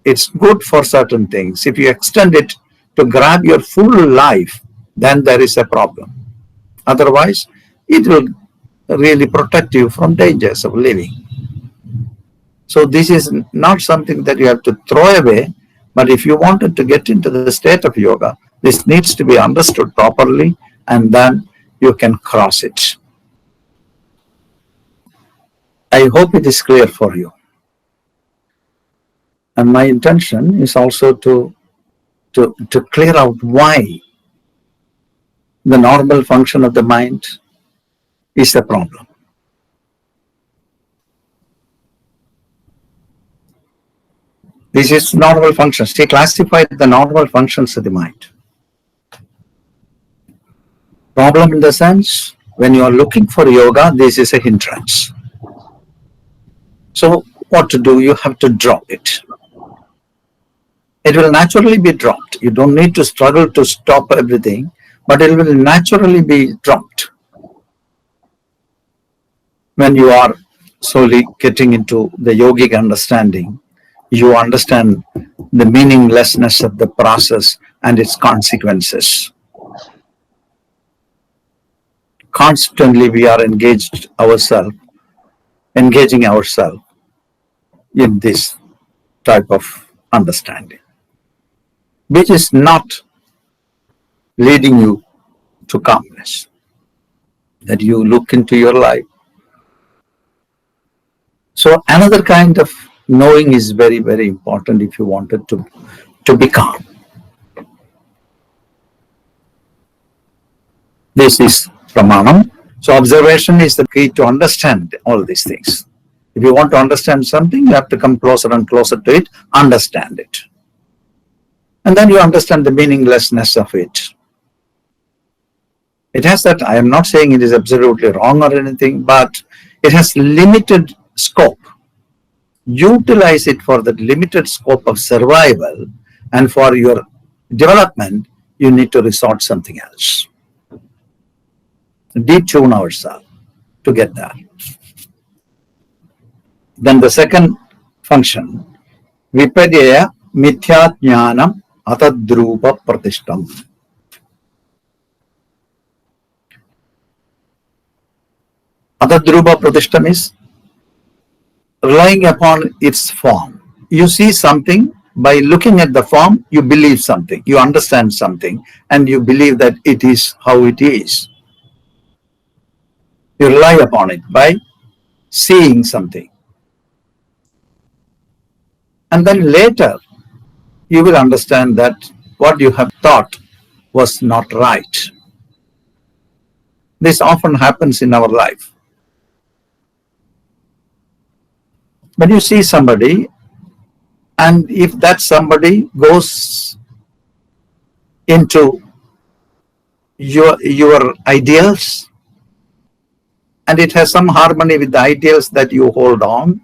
A: It's good for certain things. If you extend it to grab your full life, then there is a problem. Otherwise, it will really protect you from dangers of living. So this is not something that you have to throw away, but if you wanted to get into the state of yoga, this needs to be understood properly, and then you can cross it. I hope it is clear for you. And my intention is also to clear out why the normal function of the mind is a problem. This is normal functions. He classified the normal functions of the mind. Problem in the sense, when you are looking for yoga, this is a hindrance. So what to do? You have to drop it. It will naturally be dropped. You don't need to struggle to stop everything, but it will naturally be dropped. When you are slowly getting into the yogic understanding, you understand the meaninglessness of the process and its consequences. Constantly we are engaging ourselves in this type of understanding, which is not leading you to calmness. That you look into your life. So another kind of knowing is very, very important if you wanted to be calm. This is pramanam. So observation is the key to understand all these things. If you want to understand something, you have to come closer and closer to it, understand it. And then you understand the meaninglessness of it. It has that, I am not saying it is absolutely wrong or anything, but it has limited scope. Utilize it for the limited scope of survival, and for your development, you need to resort something else. Detune ourselves to get that. Then the second function, vipadya mithya jnanam atadrupa pratishtam. Atadrupa pratishtam is relying upon its form. You see something, by looking at the form, you believe something, you understand something, and you believe that it is how it is. You rely upon it by seeing something. And then later, you will understand that what you have thought was not right. This often happens in our life. When you see somebody, and if that somebody goes into your ideals, and it has some harmony with the ideals that you hold on,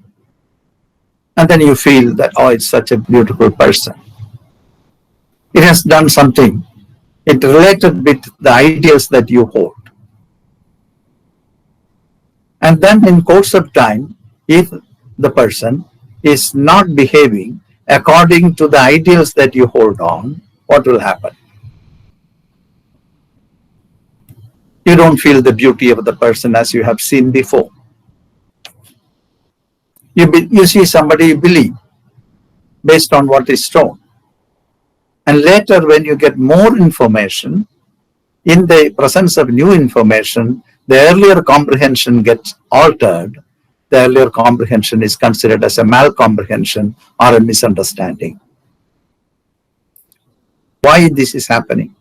A: and then you feel that, oh, it's such a beautiful person. It has done something. It related with the ideals that you hold. And then in course of time, if the person is not behaving according to the ideals that you hold on, what will happen? You don't feel the beauty of the person as you have seen before. You see somebody, you believe based on what is shown. And later, when you get more information, in the presence of new information, the earlier comprehension gets altered. The earlier comprehension is considered as a malcomprehension or a misunderstanding. Why this is happening?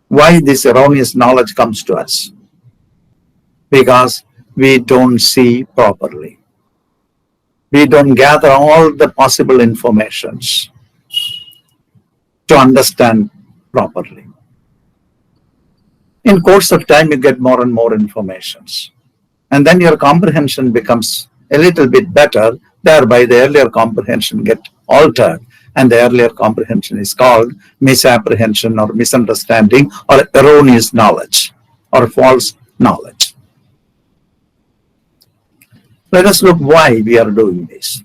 A: Why this erroneous knowledge comes to us? Because we don't see properly. We don't gather all the possible informations to understand properly. In course of time, you get more and more informations. And then your comprehension becomes a little bit better. Thereby, the earlier comprehension gets altered. And the earlier comprehension is called misapprehension or misunderstanding or erroneous knowledge or false knowledge. Let us look why we are doing this.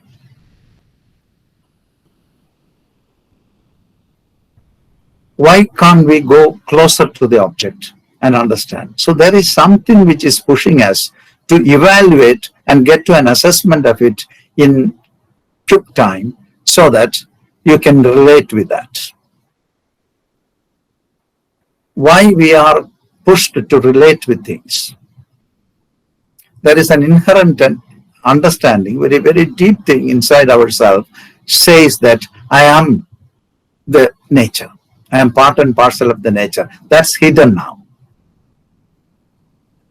A: Why can't we go closer to the object and understand? So there is something which is pushing us to evaluate and get to an assessment of it in quick time so that you can relate with that. Why we are pushed to relate with things? There is an inherent understanding, very, very deep thing inside ourselves says that I am the nature. I am part and parcel of the nature. That's hidden now.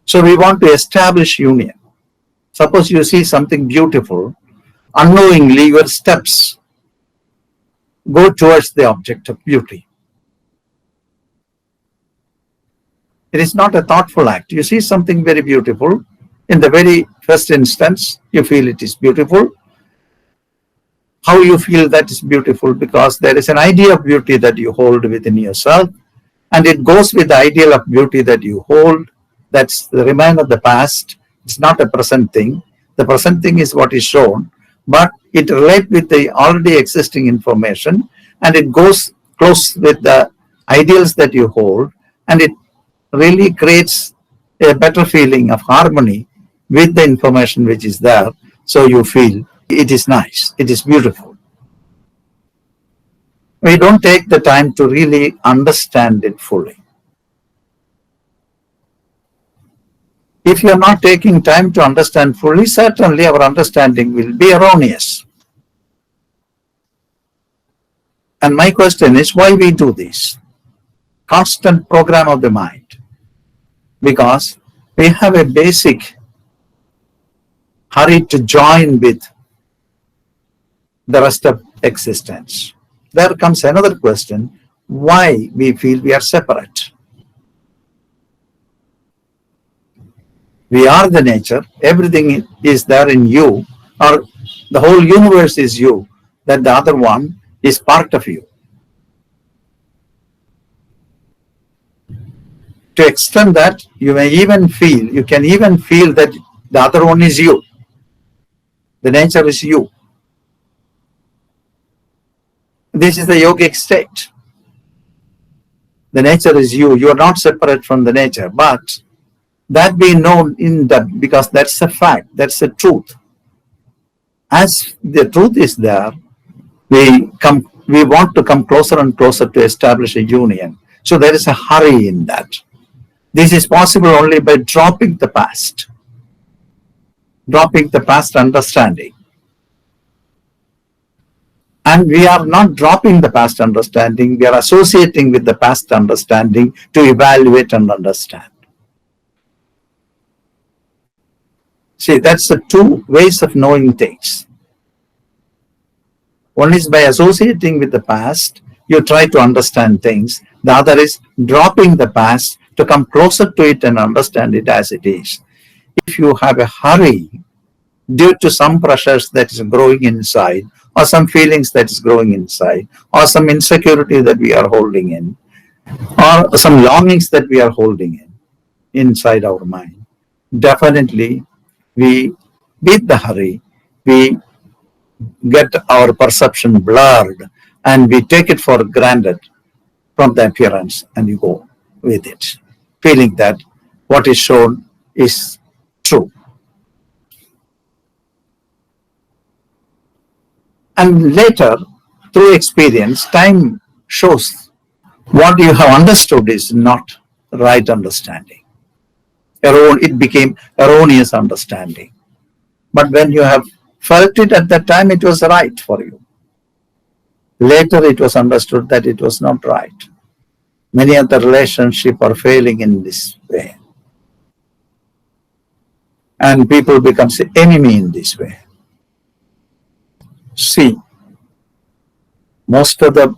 A: So we want to establish union. Suppose you see something beautiful, unknowingly your steps go towards the object of beauty. It is not a thoughtful act. You see something very beautiful. In the very first instance, you feel it is beautiful. how you feel that is beautiful, because there is an idea of beauty that you hold within yourself, and it goes with the ideal of beauty that you hold. That's the remain of the past. It's not a present thing. The present thing is what is shown, but it relates with the already existing information, and it goes close with the ideals that you hold, and it really creates a better feeling of harmony with the information which is there. So you feel it is nice, it is beautiful. We don't take the time to really understand it fully. If you are not taking time to understand fully, certainly our understanding will be erroneous. And my question is, why we do this? Constant program of the mind. Because we have a basic hurry to join with the rest of existence. There comes another question, why we feel we are separate. We are the nature, everything is there in you, or the whole universe is you, that the other one is part of you. To extend that, you can even feel that the other one is you. The nature is you. This is the yogic state. The nature is you. You are not separate from the nature, but that we know in that, because that's a fact, that's the truth. As the truth is there, we want to come closer and closer to establish a union. So there is a hurry in that. This is possible only by dropping the past understanding. And we are not dropping the past understanding, we are associating with the past understanding to evaluate and understand. See, that's the two ways of knowing things. One is by associating with the past, you try to understand things. The other is dropping the past to come closer to it and understand it as it is. If you have a hurry due to some pressures that is growing inside, or some feelings that is growing inside, or some insecurity that we are holding in, or some longings that we are holding inside our mind, definitely we, with the hurry, we get our perception blurred, and we take it for granted from the appearance, and you go with it, feeling that what is shown is true. And later, through experience, time shows what you have understood is not right understanding. It became erroneous understanding. But when you have felt it at that time, it was right for you. Later, it was understood that it was not right. Many of the relationships are failing in this way. And people become the enemy in this way. See, most of the,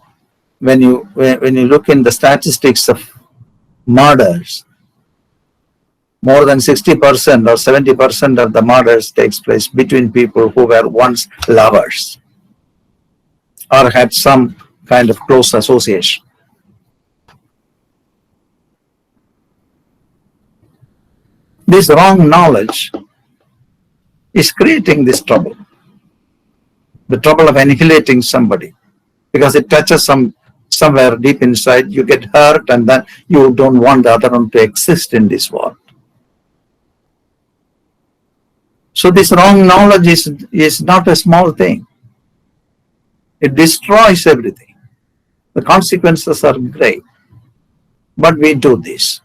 A: when you look in the statistics of murders, more than 60% or 70% of the murders takes place between people who were once lovers or had some kind of close association. This wrong knowledge is creating this trouble. The trouble of annihilating somebody, because it touches somewhere deep inside, you get hurt, and then you don't want the other one to exist in this world. So this wrong knowledge is not a small thing. It destroys everything. The consequences are great. But we do this.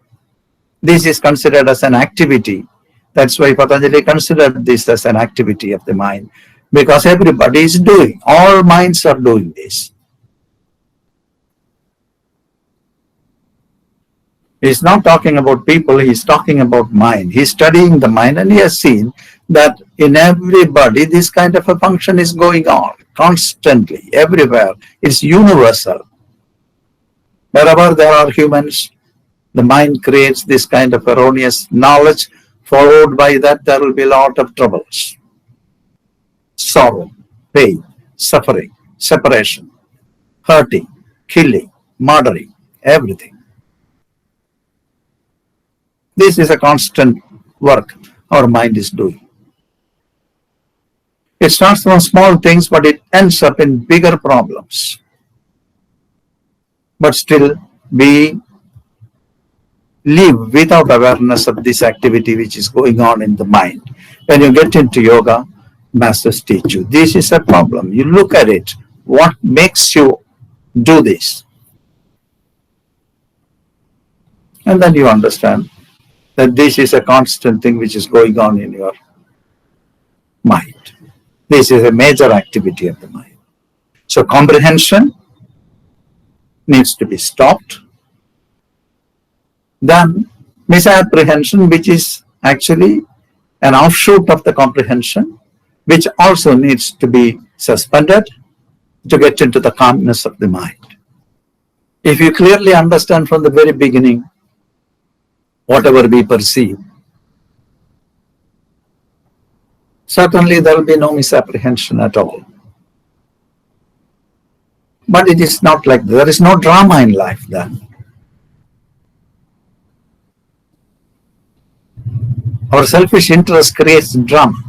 A: This is considered as an activity. That's why Patanjali considered this as an activity of the mind. Because everybody is doing, all minds are doing this. He's not talking about people, he's talking about mind. He's studying the mind, and he has seen that in everybody this kind of a function is going on constantly, everywhere. It's universal. Wherever there are humans, the mind creates this kind of erroneous knowledge, followed by that there will be a lot of troubles. Sorrow, pain, suffering, separation, hurting, killing, murdering, everything. This is a constant work our mind is doing. It starts from small things, but it ends up in bigger problems. But still, we live without awareness of this activity which is going on in the mind. When you get into yoga, masters teach you, this is a problem. You look at it. What makes you do this? And then you understand that this is a constant thing which is going on in your mind. This is a major activity of the mind. So comprehension needs to be stopped. Then misapprehension, which is actually an offshoot of the comprehension, which also needs to be suspended to get into the calmness of the mind. If you clearly understand from the very beginning whatever we perceive, certainly there will be no misapprehension at all. But it is not like that. There is no drama in life then. Our selfish interest creates drama,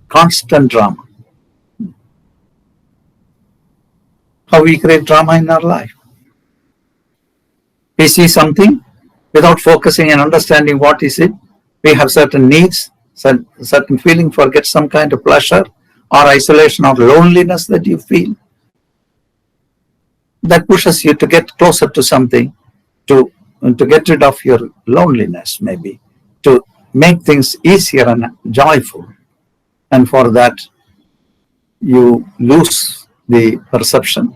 A: constant drama. How we create drama in our life? We see something without focusing and understanding what is it. We have certain needs, certain feeling for get some kind of pleasure or isolation or loneliness that you feel. That pushes you to get closer to something, to get rid of your loneliness maybe, to make things easier and joyful. And for that, you lose the perception,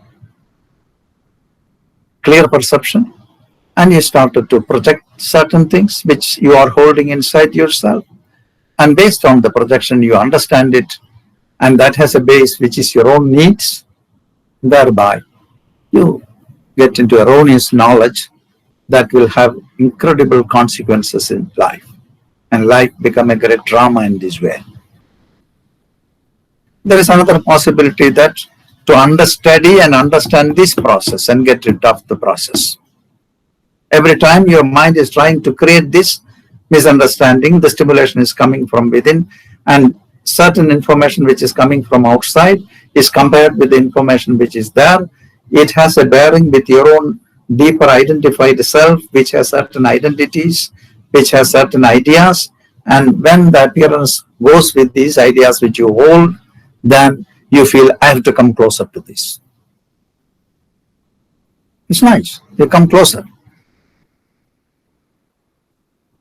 A: clear perception, and you started to project certain things which you are holding inside yourself. And based on the projection, you understand it, and that has a base which is your own needs. Thereby, you get into erroneous knowledge that will have incredible consequences in life. And life become a great drama in this way. There is another possibility that to understudy and understand this process and get rid of the process. Every time your mind is trying to create this misunderstanding, the stimulation is coming from within, and certain information which is coming from outside is compared with the information which is there. It has a bearing with your own deeper identified self, which has certain identities, which has certain ideas. And when the appearance goes with these ideas which you hold, then you feel, I have to come closer to this. It's nice. You come closer.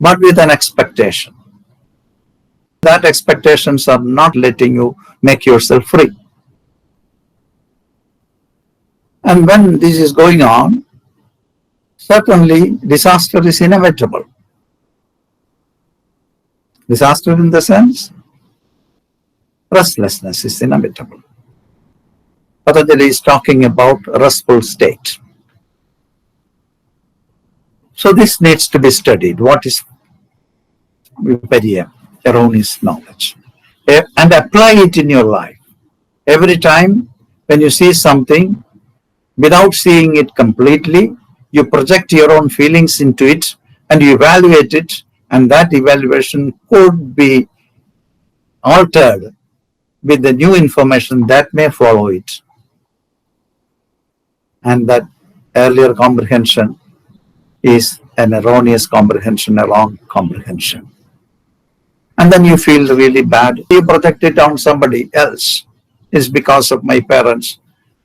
A: But with an expectation. That expectations are not letting you make yourself free. And when this is going on, certainly disaster is inevitable. Disaster in the sense, restlessness is inevitable. Patanjali is talking about restful state. So this needs to be studied. What is very erroneous knowledge? And apply it in your life. Every time when you see something, without seeing it completely, you project your own feelings into it and you evaluate it, and that evaluation could be altered with the new information that may follow it. And that earlier comprehension is an erroneous comprehension, a wrong comprehension. And then you feel really bad. You project it on somebody else. It's because of my parents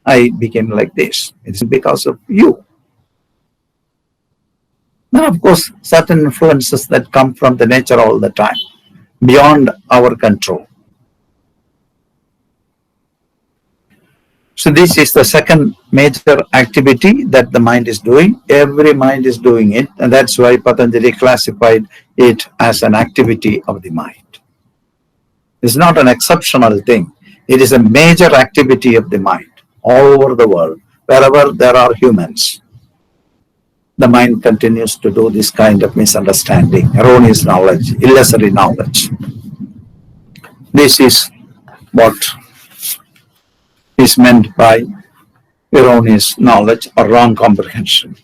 A: I became like this. It's because of you. Then of course, certain influences that come from the nature all the time, beyond our control. So this is the second major activity that the mind is doing. Every mind is doing it, and that's why Patanjali classified it as an activity of the mind. It's not an exceptional thing. It is a major activity of the mind all over the world. Wherever there are humans, the mind continues to do this kind of misunderstanding, erroneous knowledge, illusory knowledge. This is what is meant by erroneous knowledge or wrong comprehension.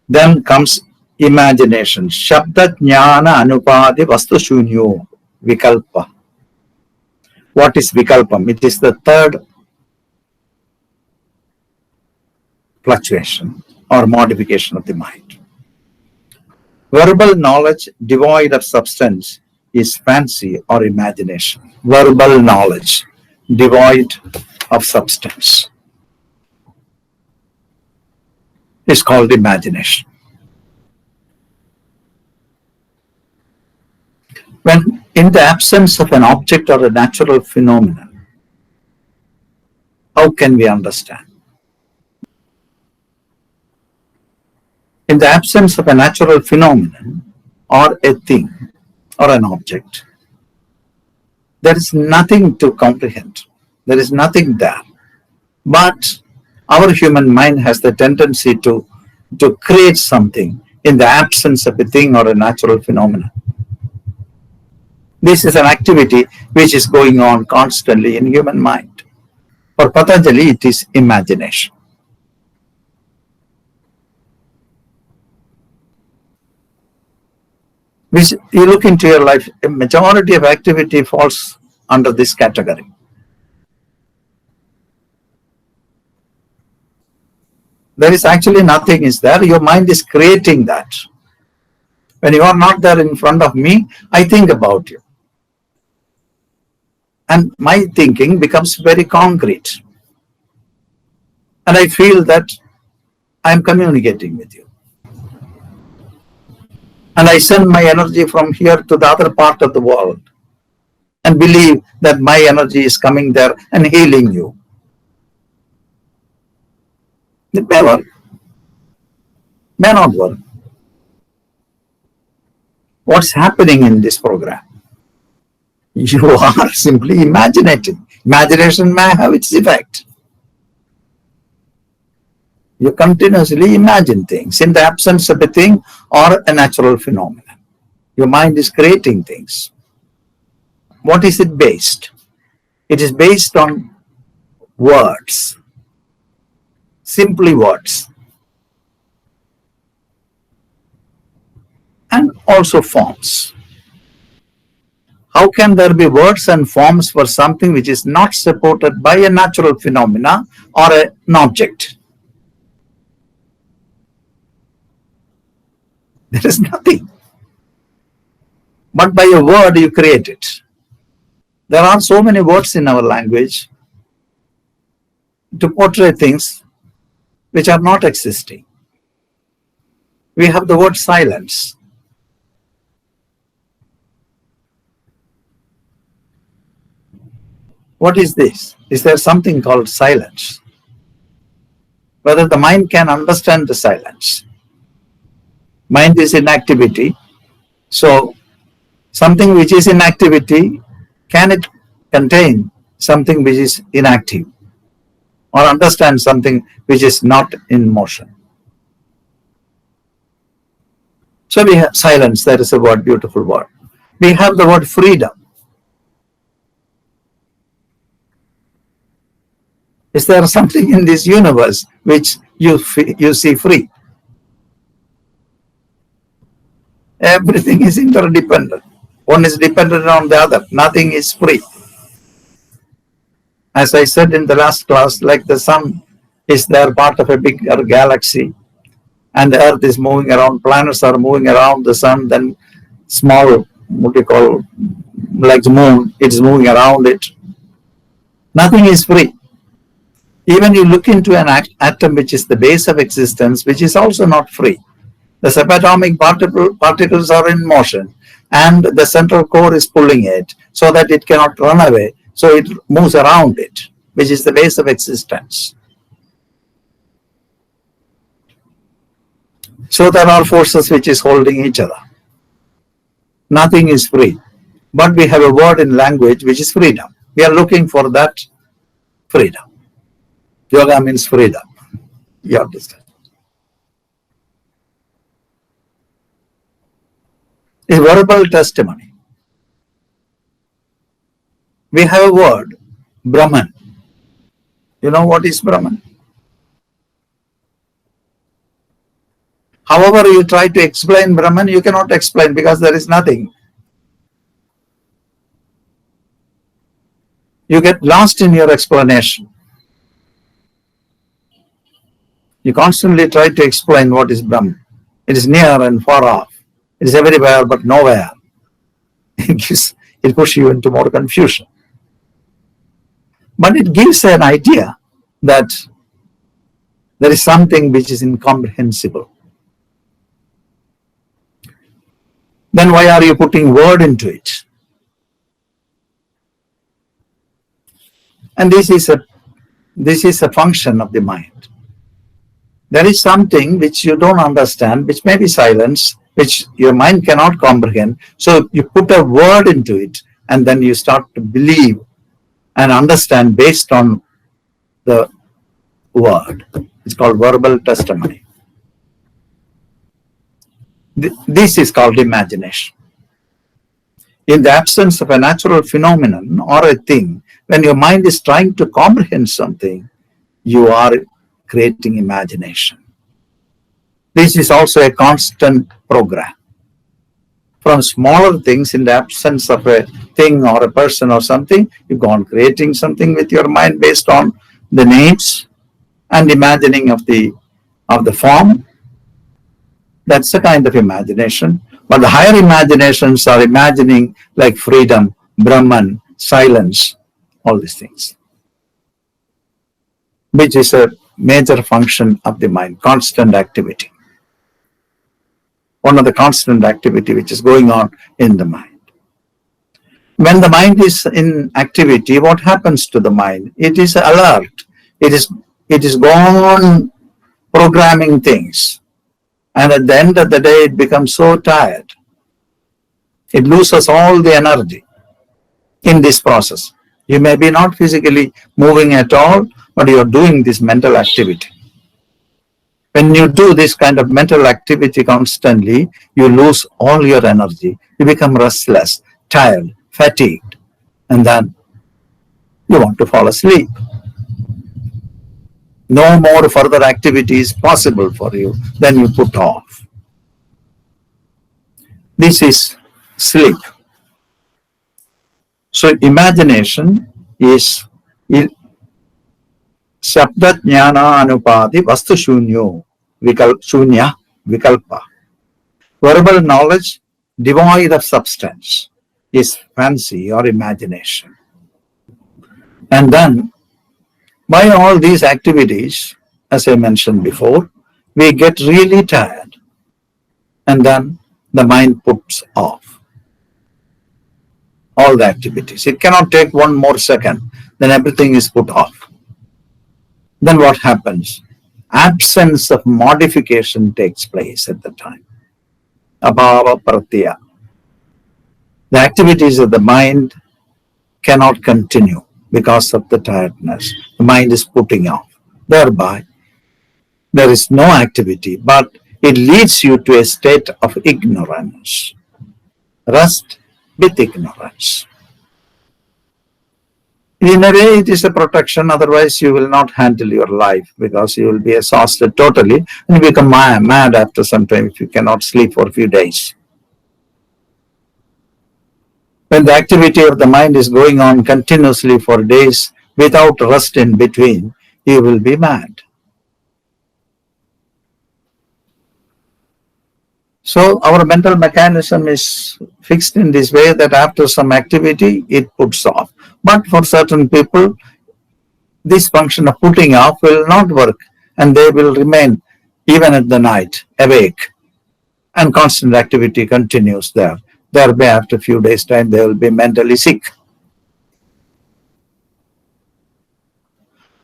A: Then comes imagination. Shabda jnana anupadi vastu shunyo vikalpa. What is vikalpam? It is the third fluctuation or modification of the mind. Verbal knowledge devoid of substance is fancy or imagination. Verbal knowledge devoid of substance is called imagination. When in the absence of an object or a natural phenomenon, how can we understand? In the absence of a natural phenomenon or a thing or an object, there is nothing to comprehend. There is nothing there. But our human mind has the tendency to create something in the absence of a thing or a natural phenomenon. This is an activity which is going on constantly in human mind. For Patanjali, it is imagination. You look into your life, a majority of activity falls under this category. There is actually nothing is there. Your mind is creating that. When you are not there in front of me, I think about you. And my thinking becomes very concrete. And I feel that I am communicating with you. And I send my energy from here to the other part of the world and believe that my energy is coming there and healing you. It may work, may not work. What's happening in this program? You are simply imaginating. Imagination may have its effect. You continuously imagine things in the absence of a thing or a natural phenomenon. Your mind is creating things. What is it based? It is based on words, simply words, and also forms. How can there be words and forms for something which is not supported by a natural phenomena or an object? There is nothing. But by a word you create it. There are so many words in our language to portray things which are not existing. We have the word silence. What is this? Is there something called silence? Whether the mind can understand the silence. Mind is in activity. So something which is in activity, can it contain something which is inactive? Or understand something which is not in motion? So we have silence, that is a word, beautiful word. We have the word freedom. Is there something in this universe which you see free? Everything is interdependent. One is dependent on the other. Nothing is free. As I said in the last class, like the sun is there part of a bigger galaxy, and the earth is moving around, planets are moving around the sun, then small, what you call, like the moon, it is moving around it. Nothing is free. Even you look into an atom which is the base of existence, which is also not free. The subatomic particles are in motion, and the central core is pulling it so that it cannot run away. So it moves around it, which is the base of existence. So there are forces which is holding each other. Nothing is free. But we have a word in language which is freedom. We are looking for that freedom. Yoga means freedom. You understand? It's verbal testimony. We have a word, Brahman. You know what is Brahman? However you try to explain Brahman, you cannot explain because there is nothing. You get lost in your explanation. You constantly try to explain what is Brahman. It is near and far off. It is everywhere but nowhere. It pushes you into more confusion. But it gives an idea that there is something which is incomprehensible. Then why are you putting word into it? And this is a function of the mind. There is something which you don't understand, which may be silence, which your mind cannot comprehend. So you put a word into it, and then you start to believe and understand based on the word. It's called verbal testimony. This is called imagination. In the absence of a natural phenomenon or a thing, when your mind is trying to comprehend something, you are creating imagination. This is also a constant program. From smaller things, in the absence of a thing or a person or something, you go on creating something with your mind based on the names and imagining of the form. That's a kind of imagination. But the higher imaginations are imagining like freedom, Brahman, silence, all these things, which is a major function of the mind, constant activity. One of the constant activity which is going on in the mind. When the mind is in activity, what happens to the mind? It is alert. It is gone programming things. And at the end of the day, it becomes so tired. It loses all the energy in this process. You may be not physically moving at all, but you are doing this mental activity. When you do this kind of mental activity constantly, you lose all your energy. You become restless, tired, fatigued, and then you want to fall asleep. No more further activity is possible for you. Then you put off. This is sleep. So imagination is Shabda Jnana Anupadi Vastu Shunyo Shunya Vikalpa. Verbal knowledge devoid of substance is fancy or imagination. And then by all these activities, as I mentioned before, we get really tired, and then the mind puts off all the activities. It cannot take one more second, then everything is put off. Then what happens? Absence of modification takes place at the time. Abhava pratyaya. The activities of the mind cannot continue because of the tiredness. The mind is putting off. Thereby, there is no activity, but it leads you to a state of ignorance. Rest with ignorance. In a way, it is a protection, otherwise you will not handle your life because you will be exhausted totally and you become mad after some time if you cannot sleep for a few days. When the activity of the mind is going on continuously for days without rest in between, you will be mad. So our mental mechanism is fixed in this way that after some activity, it puts off. But for certain people, this function of putting off will not work and they will remain even at the night awake and constant activity continues there. Thereby after a few days' time, they will be mentally sick.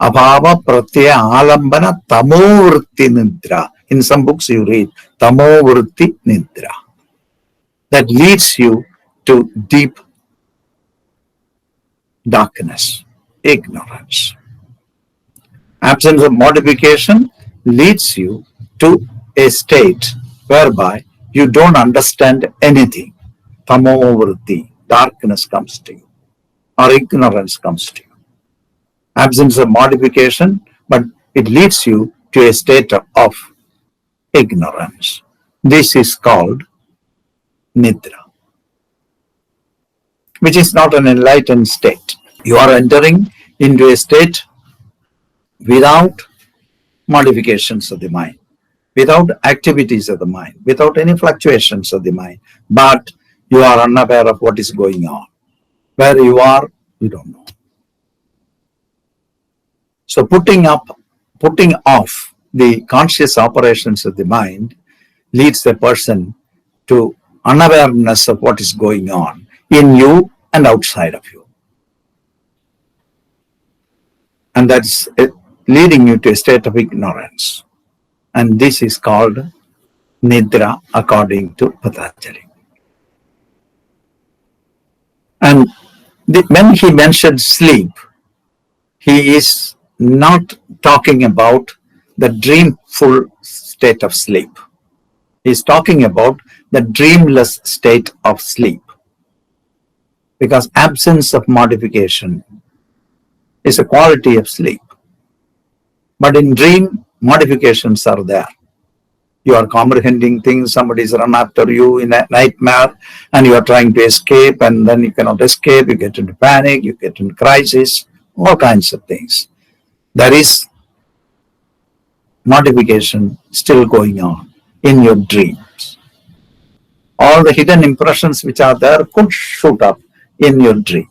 A: Abhava pratyaya alambana tamovritti nidra. In some books you read tamovritti nidra. That leads you to deep darkness, ignorance. Absence of modification leads you to a state whereby you don't understand anything. Tamovritti, darkness comes to you, or ignorance comes to you. absence of modification, but it leads you to a state of ignorance. This is called nidra, which is not an enlightened state. You are entering into a state without modifications of the mind, without activities of the mind, without any fluctuations of the mind, but you are unaware of what is going on. Where you are, you don't know. So putting off the conscious operations of the mind leads the person to unawareness of what is going on in you and outside of you. And that's leading you to a state of ignorance. And this is called nidra according to Patanjali. And when he mentioned sleep, he is not talking about the dreamful state of sleep. He is talking about the dreamless state of sleep. Because absence of modification is a quality of sleep. But in dream, modifications are there. You are comprehending things, somebody is run after you in a nightmare, and you are trying to escape, and then you cannot escape, you get into panic, you get into crisis, all kinds of things. There is modification still going on in your dreams. All the hidden impressions which are there could shoot up in your dream.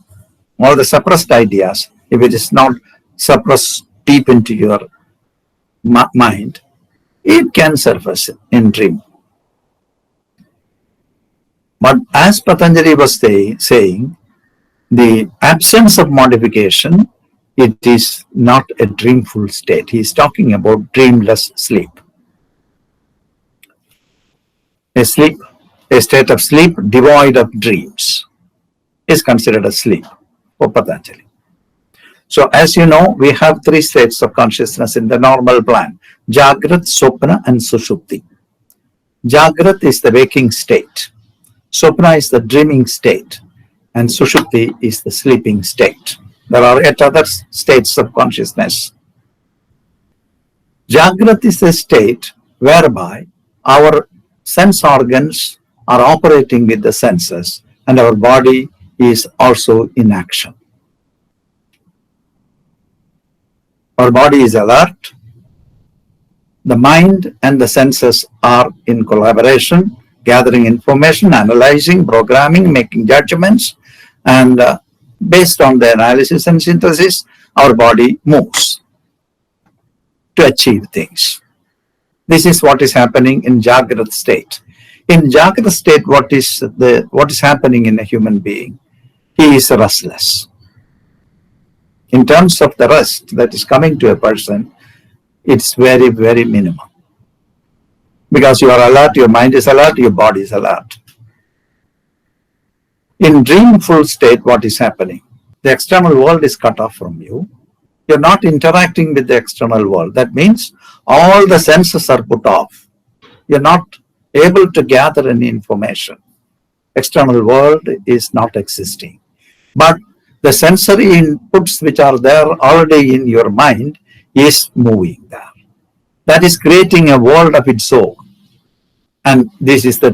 A: All the suppressed ideas, if it is not suppressed deep into your mind, it can surface in dream. But as Patanjali was saying, the absence of modification, it is not a dreamful state. He is talking about dreamless sleep. A state of sleep devoid of dreams is considered a sleep for Patanjali. So as you know, we have three states of consciousness in the normal plan: Jagrat, Sopna, and Sushupti. Jagrat is the waking state. Sopna is the dreaming state. And Sushupti is the sleeping state. There are 8 other states of consciousness. Jagrat is a state whereby our sense organs are operating with the senses and our body is also in action. Our body is alert. The mind and the senses are in collaboration, gathering information, analyzing, programming, making judgments, and based on the analysis and synthesis, our body moves to achieve things. This is what is happening in Jagrat state. In Jagrat state, what is happening in a human being? He is restless. In terms of the rest that is coming to a person, it's very, very minimum. Because you are alert, your mind is alert, your body is alert. In dreamful state, what is happening? The external world is cut off from you. You're not interacting with the external world. That means all the senses are put off. You're not able to gather any information. External world is not existing. But the sensory inputs which are there already in your mind is moving there. That is creating a world of its own. And this is the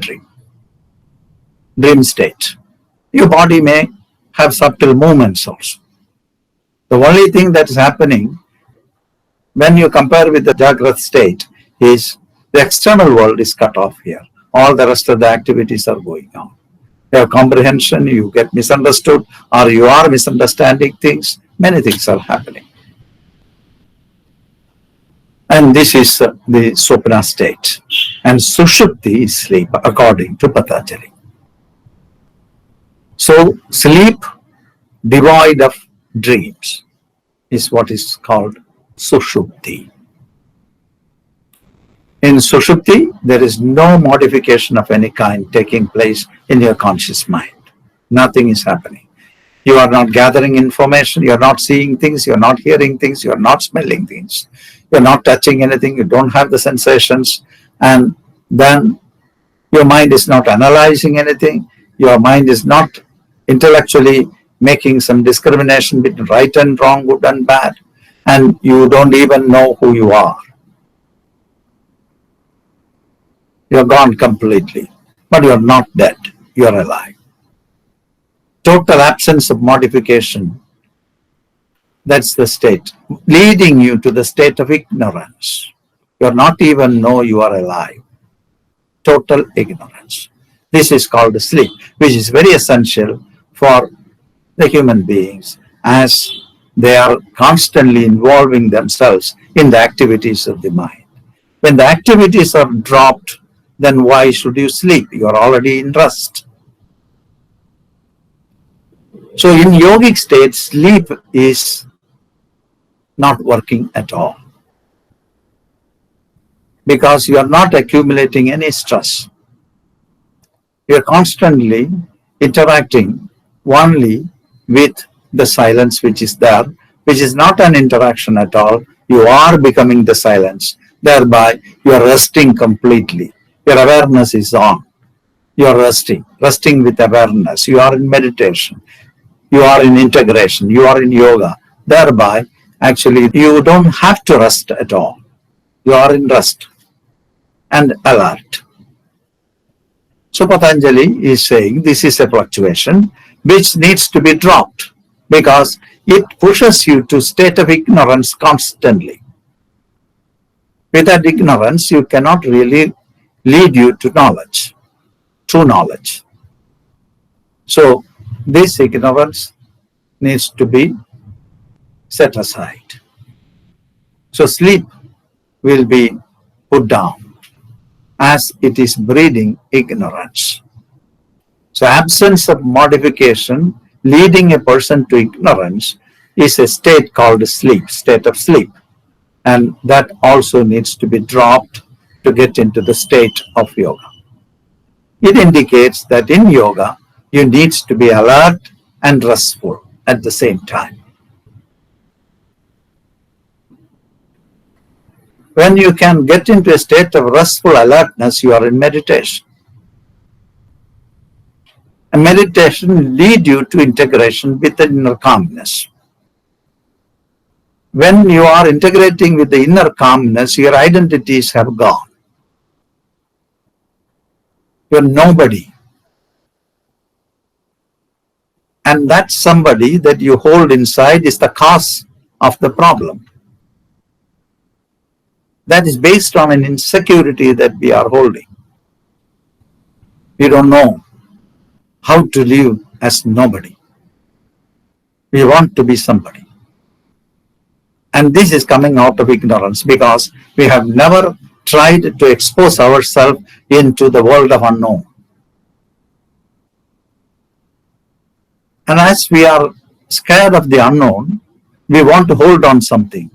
A: dream state. Your body may have subtle movements also. The only thing that is happening when you compare with the Jagrat state is the external world is cut off here. All the rest of the activities are going on. You have comprehension, you get misunderstood, or you are misunderstanding things. Many things are happening. And this is the Sopna state. And Sushupti is sleep, according to Patanjali. So, sleep devoid of dreams is what is called Sushupti. In Sushupti, there is no modification of any kind taking place in your conscious mind. Nothing is happening. You are not gathering information, you are not seeing things, you are not hearing things, you are not smelling things, you are not touching anything, you don't have the sensations, and then your mind is not analyzing anything, your mind is not intellectually making some discrimination between right and wrong, good and bad, and you don't even know who you are. You're gone completely, but you're not dead, you're alive. Total absence of modification, that's the state, leading you to the state of ignorance. You're not even know you are alive. Total ignorance. This is called sleep, which is very essential for the human beings as they are constantly involving themselves in the activities of the mind. When the activities are dropped, then why should you sleep? You are already in rest. So in yogic state, sleep is not working at all, because you are not accumulating any stress. You are constantly interacting only with the silence which is there, which is not an interaction at all. You are becoming the silence. Thereby, you are resting completely. Your awareness is on. You are resting with awareness. You are in meditation. You are in integration. You are in yoga. Thereby, actually, you don't have to rest at all. You are in rest and alert. So Patanjali is saying this is a fluctuation which needs to be dropped because it pushes you to state of ignorance constantly. Without ignorance, you cannot really lead you to knowledge, true knowledge. So this ignorance needs to be set aside. So sleep will be put down as it is breeding ignorance. So absence of modification leading a person to ignorance is a state called sleep, state of sleep. And that also needs to be dropped to get into the state of yoga. It indicates that in yoga, you need to be alert and restful at the same time. When you can get into a state of restful alertness, you are in meditation. And meditation leads you to integration with the inner calmness. When you are integrating with the inner calmness, your identities have gone. You're nobody. And that somebody that you hold inside is the cause of the problem. That is based on an insecurity that we are holding. We don't know how to live as nobody. We want to be somebody. And this is coming out of ignorance because we have never tried to expose ourselves into the world of unknown. And as we are scared of the unknown, we want to hold on something.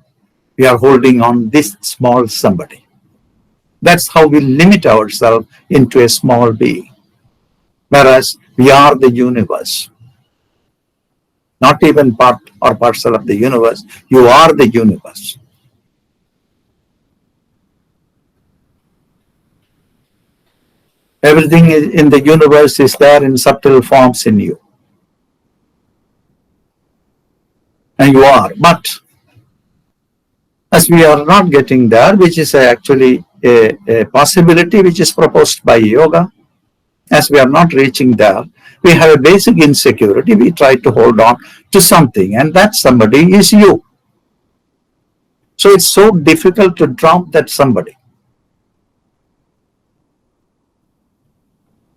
A: We are holding on this small somebody. That's how we limit ourselves into a small being. Whereas we are the universe. Not even part or parcel of the universe. You are the universe. Everything in the universe is there in subtle forms in you. And you are. But as we are not getting there, which is actually a possibility which is proposed by yoga, as we are not reaching there, we have a basic insecurity. We try to hold on to something, and that somebody is you. So it's so difficult to drop that somebody.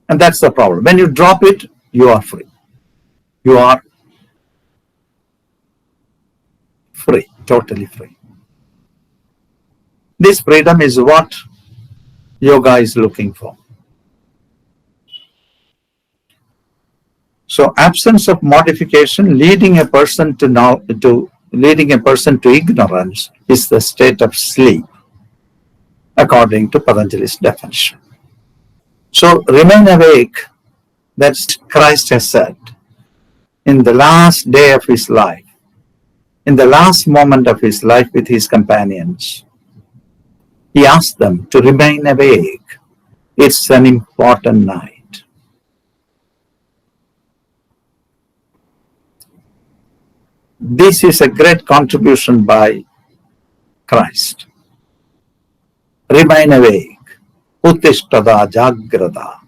A: And that's the problem. When you drop it, you are free. You are free, totally free. This freedom is what yoga is looking for. So absence of modification leading a person to ignorance is the state of sleep, according to Patanjali's definition. So remain awake, that's Christ has said, in the last day of his life, in the last moment of his life with his companions. He asked them to remain awake. It's an important night. This is a great contribution by Christ. Remain awake. Uttishtada jagrada.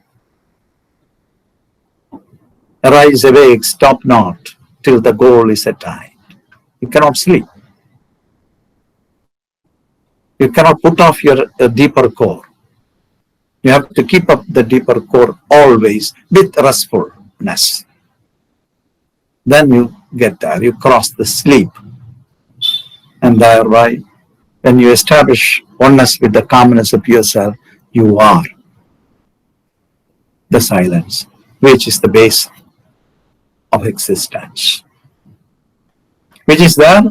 A: Rise awake, stop not, till the goal is attained. You cannot sleep. You cannot put off your deeper core. You have to keep up the deeper core always with restfulness. Then you get there, you cross the sleep. And thereby, when you establish oneness with the calmness of yourself, you are the silence, which is the base of existence. Which is there,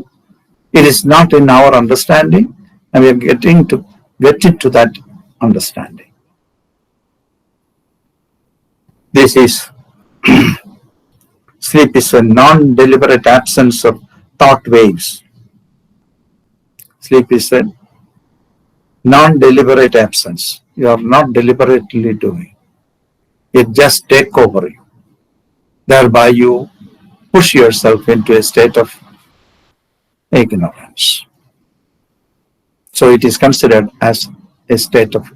A: it is not in our understanding, and we are getting to get into that understanding. This is sleep is a non-deliberate absence of thought waves. Sleep is a non-deliberate absence. You are not deliberately doing. It just takes over you. Thereby you push yourself into a state of ignorance. So it is considered as a state of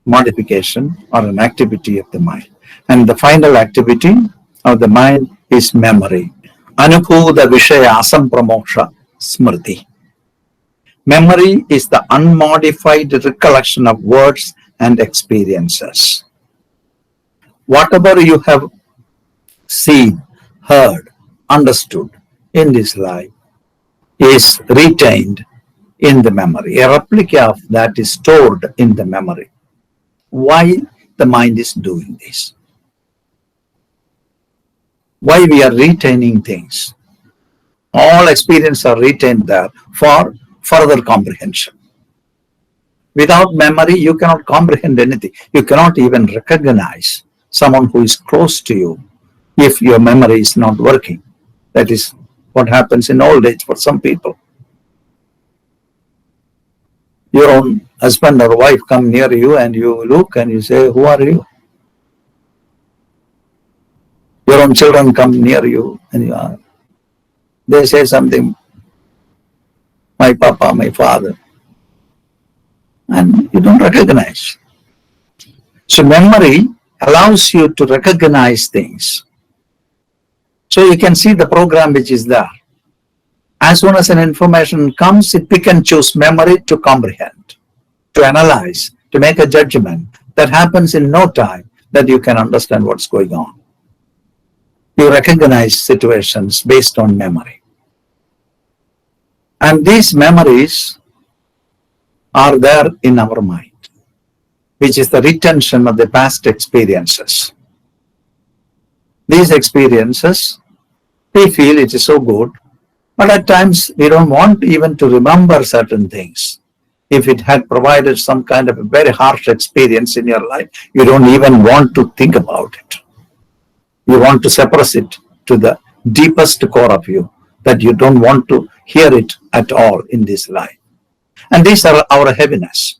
A: modification or an activity of the mind. And the final activity of the mind is memory. Anubhuta Vishaya Asampramoksha Smriti. Memory is the unmodified recollection of words and experiences. Whatever you have seen, heard, understood in this life is retained in the memory. A replica of that is stored in the memory. Why the mind is doing this? Why we are retaining things? All experiences are retained there for further comprehension. Without memory, you cannot comprehend anything. You cannot even recognize someone who is close to you if your memory is not working. That is what happens in old age for some people. Your own husband or wife come near you and you look and you say, who are you? Your own children come near you and they say something, my papa, my father, and you don't recognize. So memory allows you to recognize things. So you can see the program which is there. As soon as an information comes, it pick and choose memory to comprehend, to analyze, to make a judgment. That happens in no time that you can understand what's going on. You recognize situations based on memory. And these memories are there in our mind, which is the retention of the past experiences. These experiences, we feel it is so good, but at times we don't want even to remember certain things. If it had provided some kind of a very harsh experience in your life, you don't even want to think about it. You want to suppress it to the deepest core of you, that you don't want to hear it at all in this life. And these are our heaviness.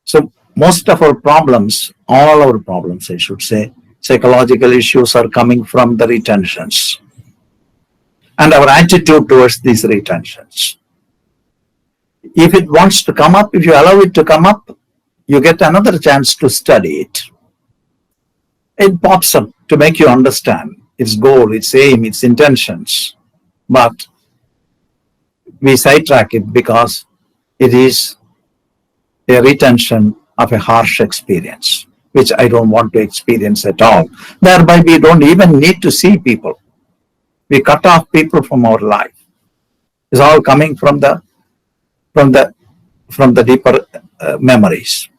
A: So most of our problems, all our problems, I should say, psychological issues are coming from the retentions and our attitude towards these retentions. If it wants to come up, if you allow it to come up, you get another chance to study it. It pops up to make you understand its goal, its aim, its intentions. But we sidetrack it because it is a retention of a harsh experience, which I don't want to experience at all. Thereby, we don't even need to see people. We cut off people from our life. It's all coming from the deeper memories.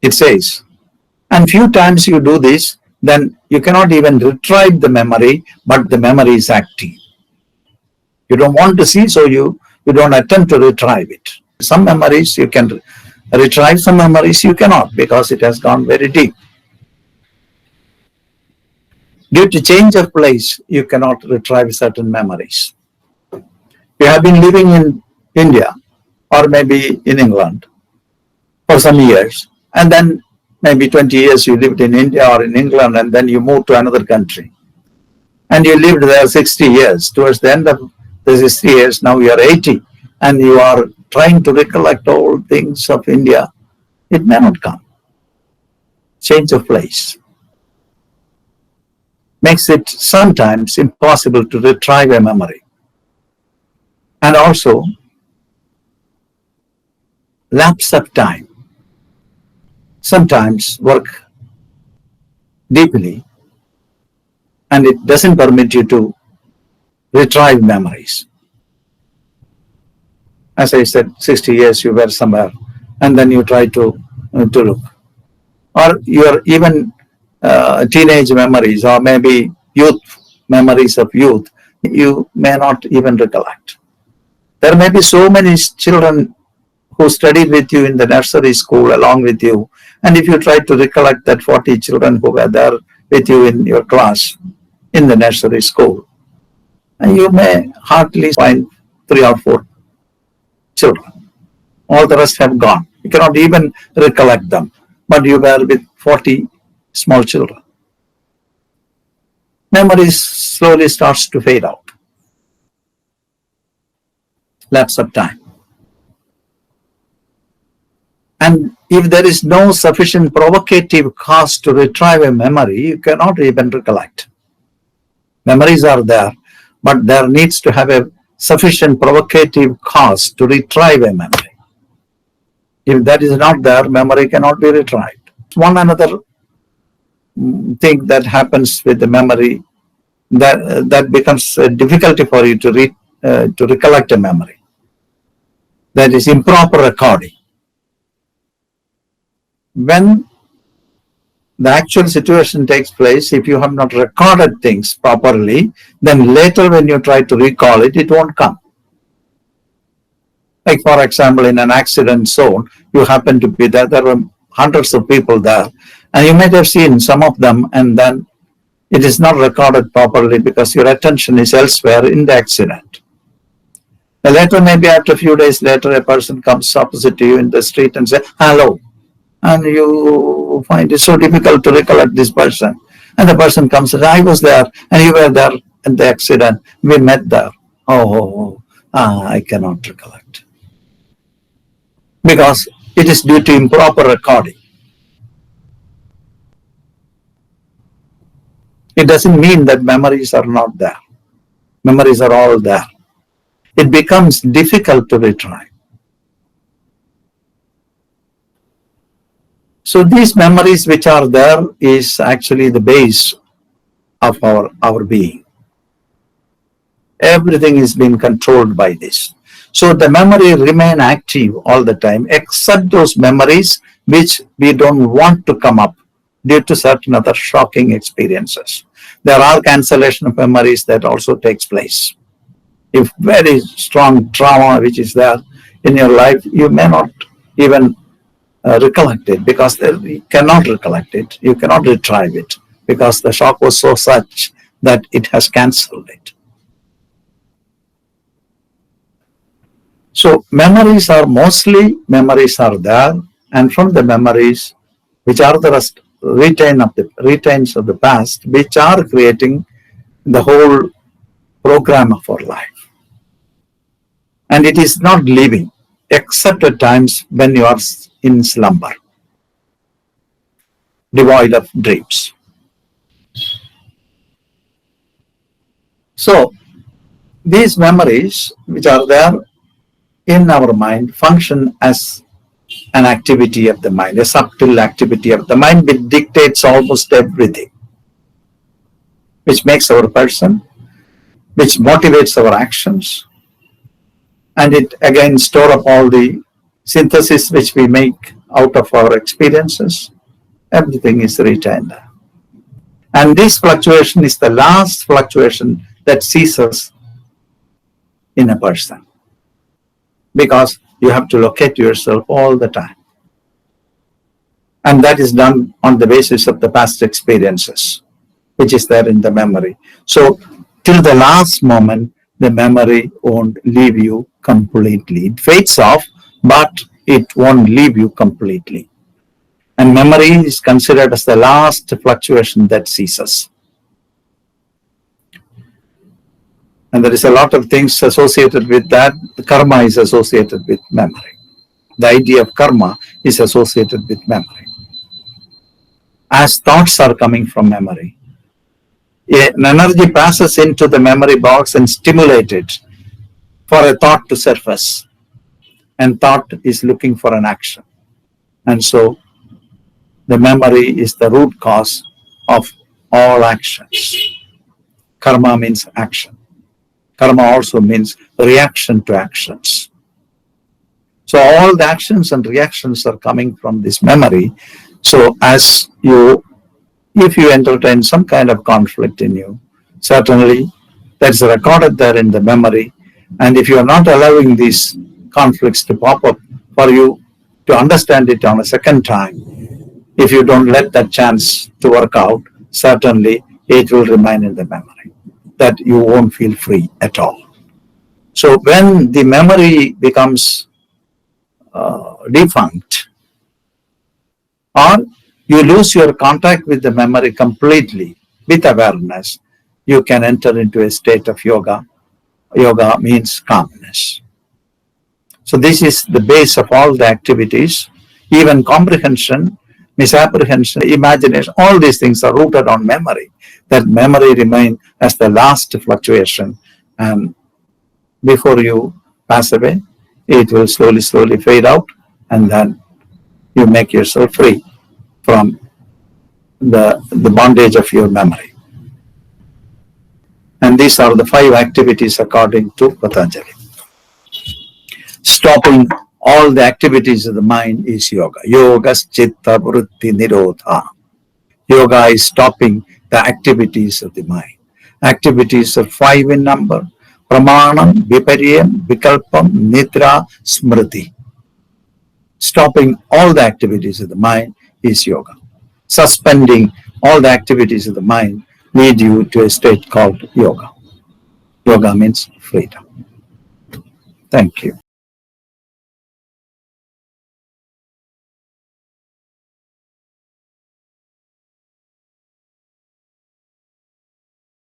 A: It says, and few times you do this, then you cannot even retrieve the memory, but the memory is active. You don't want to see, so you don't attempt to retrieve it. Some memories you can retrieve, some memories you cannot, because it has gone very deep. Due to change of place, you cannot retrieve certain memories. You have been living in India or maybe in England for some years, and then maybe 20 years you lived in India or in England, and then you moved to another country. and you lived there 60 years. Towards the end of the 60 years, now you are 80, and you are trying to recollect all things of India. It may not come. Change of place makes it sometimes impossible to retrieve a memory. And also, lapse of time sometimes work deeply, and it doesn't permit you to retrieve memories. As I said, 60 years you were somewhere, and then you try to look. Or your even teenage memories, or maybe youth memories of youth, you may not even recollect. There may be so many children who studied with you in the nursery school along with you, and if you try to recollect that 40 children who were there with you in your class in the nursery school, and you may hardly find 3 or 4 children. All the rest have gone. You cannot even recollect them, but you were with 40 small children. Memory slowly starts to fade out. Lapse of time. And if there is no sufficient provocative cause to retrieve a memory, you cannot even recollect. Memories are there, but there needs to have a sufficient provocative cause to retrieve a memory. If that is not there, memory cannot be retrieved. One another thing that happens with the memory, that becomes a difficulty for you to recollect a memory. That is improper recording. When the actual situation takes place, if you have not recorded things properly, then later when you try to recall it, it won't come. Like for example, in an accident zone, you happen to be there, there were hundreds of people there, and you might have seen some of them, and then it is not recorded properly because your attention is elsewhere in the accident. And later, maybe after a few days later, a person comes opposite to you in the street and says, hello. And you find it so difficult to recollect this person. And the person comes and says, I was there, and you were there in the accident. We met there. I cannot recollect. Because it is due to improper recording. It doesn't mean that memories are not there. Memories are all there. It becomes difficult to retrieve. So these memories which are there is actually the base of our being. Everything is being controlled by this. So the memory remain active all the time, except those memories which we don't want to come up due to certain other shocking experiences. There are cancellation of memories that also takes place. If very strong trauma which is there in your life, you may not even recollect it, because you cannot recollect it, you cannot retrieve it, because the shock was so such that it has cancelled it. So memories are there, and from the memories, which are the retains of the past, which are creating the whole program of our life. And it is not living, except at times when you are in slumber, devoid of dreams. So these memories which are there in our mind function as an activity of the mind, a subtle activity of the mind which dictates almost everything, which makes our person, which motivates our actions, and it again store up all the synthesis which we make out of our experiences. Everything is retained. And this fluctuation is the last fluctuation that ceases in a person, because you have to locate yourself all the time. And that is done on the basis of the past experiences, which is there in the memory. So till the last moment, the memory won't leave you completely. It fades off, but it won't leave you completely. And memory is considered as the last fluctuation that ceases. And there is a lot of things associated with that. Karma is associated with memory. The idea of karma is associated with memory. As thoughts are coming from memory, an energy passes into the memory box and stimulates it for a thought to surface. And thought is looking for an action. And so the memory is the root cause of all actions. Karma means action. Karma also means reaction to actions. So all the actions and reactions are coming from this memory. So if you entertain some kind of conflict in you, certainly that's recorded there in the memory. And if you are not allowing these conflicts to pop up for you to understand it on a second time, if you don't let that chance to work out, certainly it will remain in the memory, that you won't feel free at all. So when the memory becomes defunct, or you lose your contact with the memory completely with awareness, you can enter into a state of yoga. Yoga means calmness. So this is the base of all the activities. Even comprehension, misapprehension, imagination, all these things are rooted on memory. That memory remains as the last fluctuation, and before you pass away, it will slowly fade out, and then you make yourself free from the bondage of your memory. And these are the 5 activities according to Patanjali. Stopping all the activities of the mind is yoga. Yogas chitta vritti nirodha. Yoga is stopping the activities of the mind. Activities are 5 in number: pramanam, viparyam, vikalpam, nidra, smriti. Stopping all the activities of the mind is yoga. Suspending all the activities of the mind lead you to a state called yoga. Yoga means freedom. Thank you.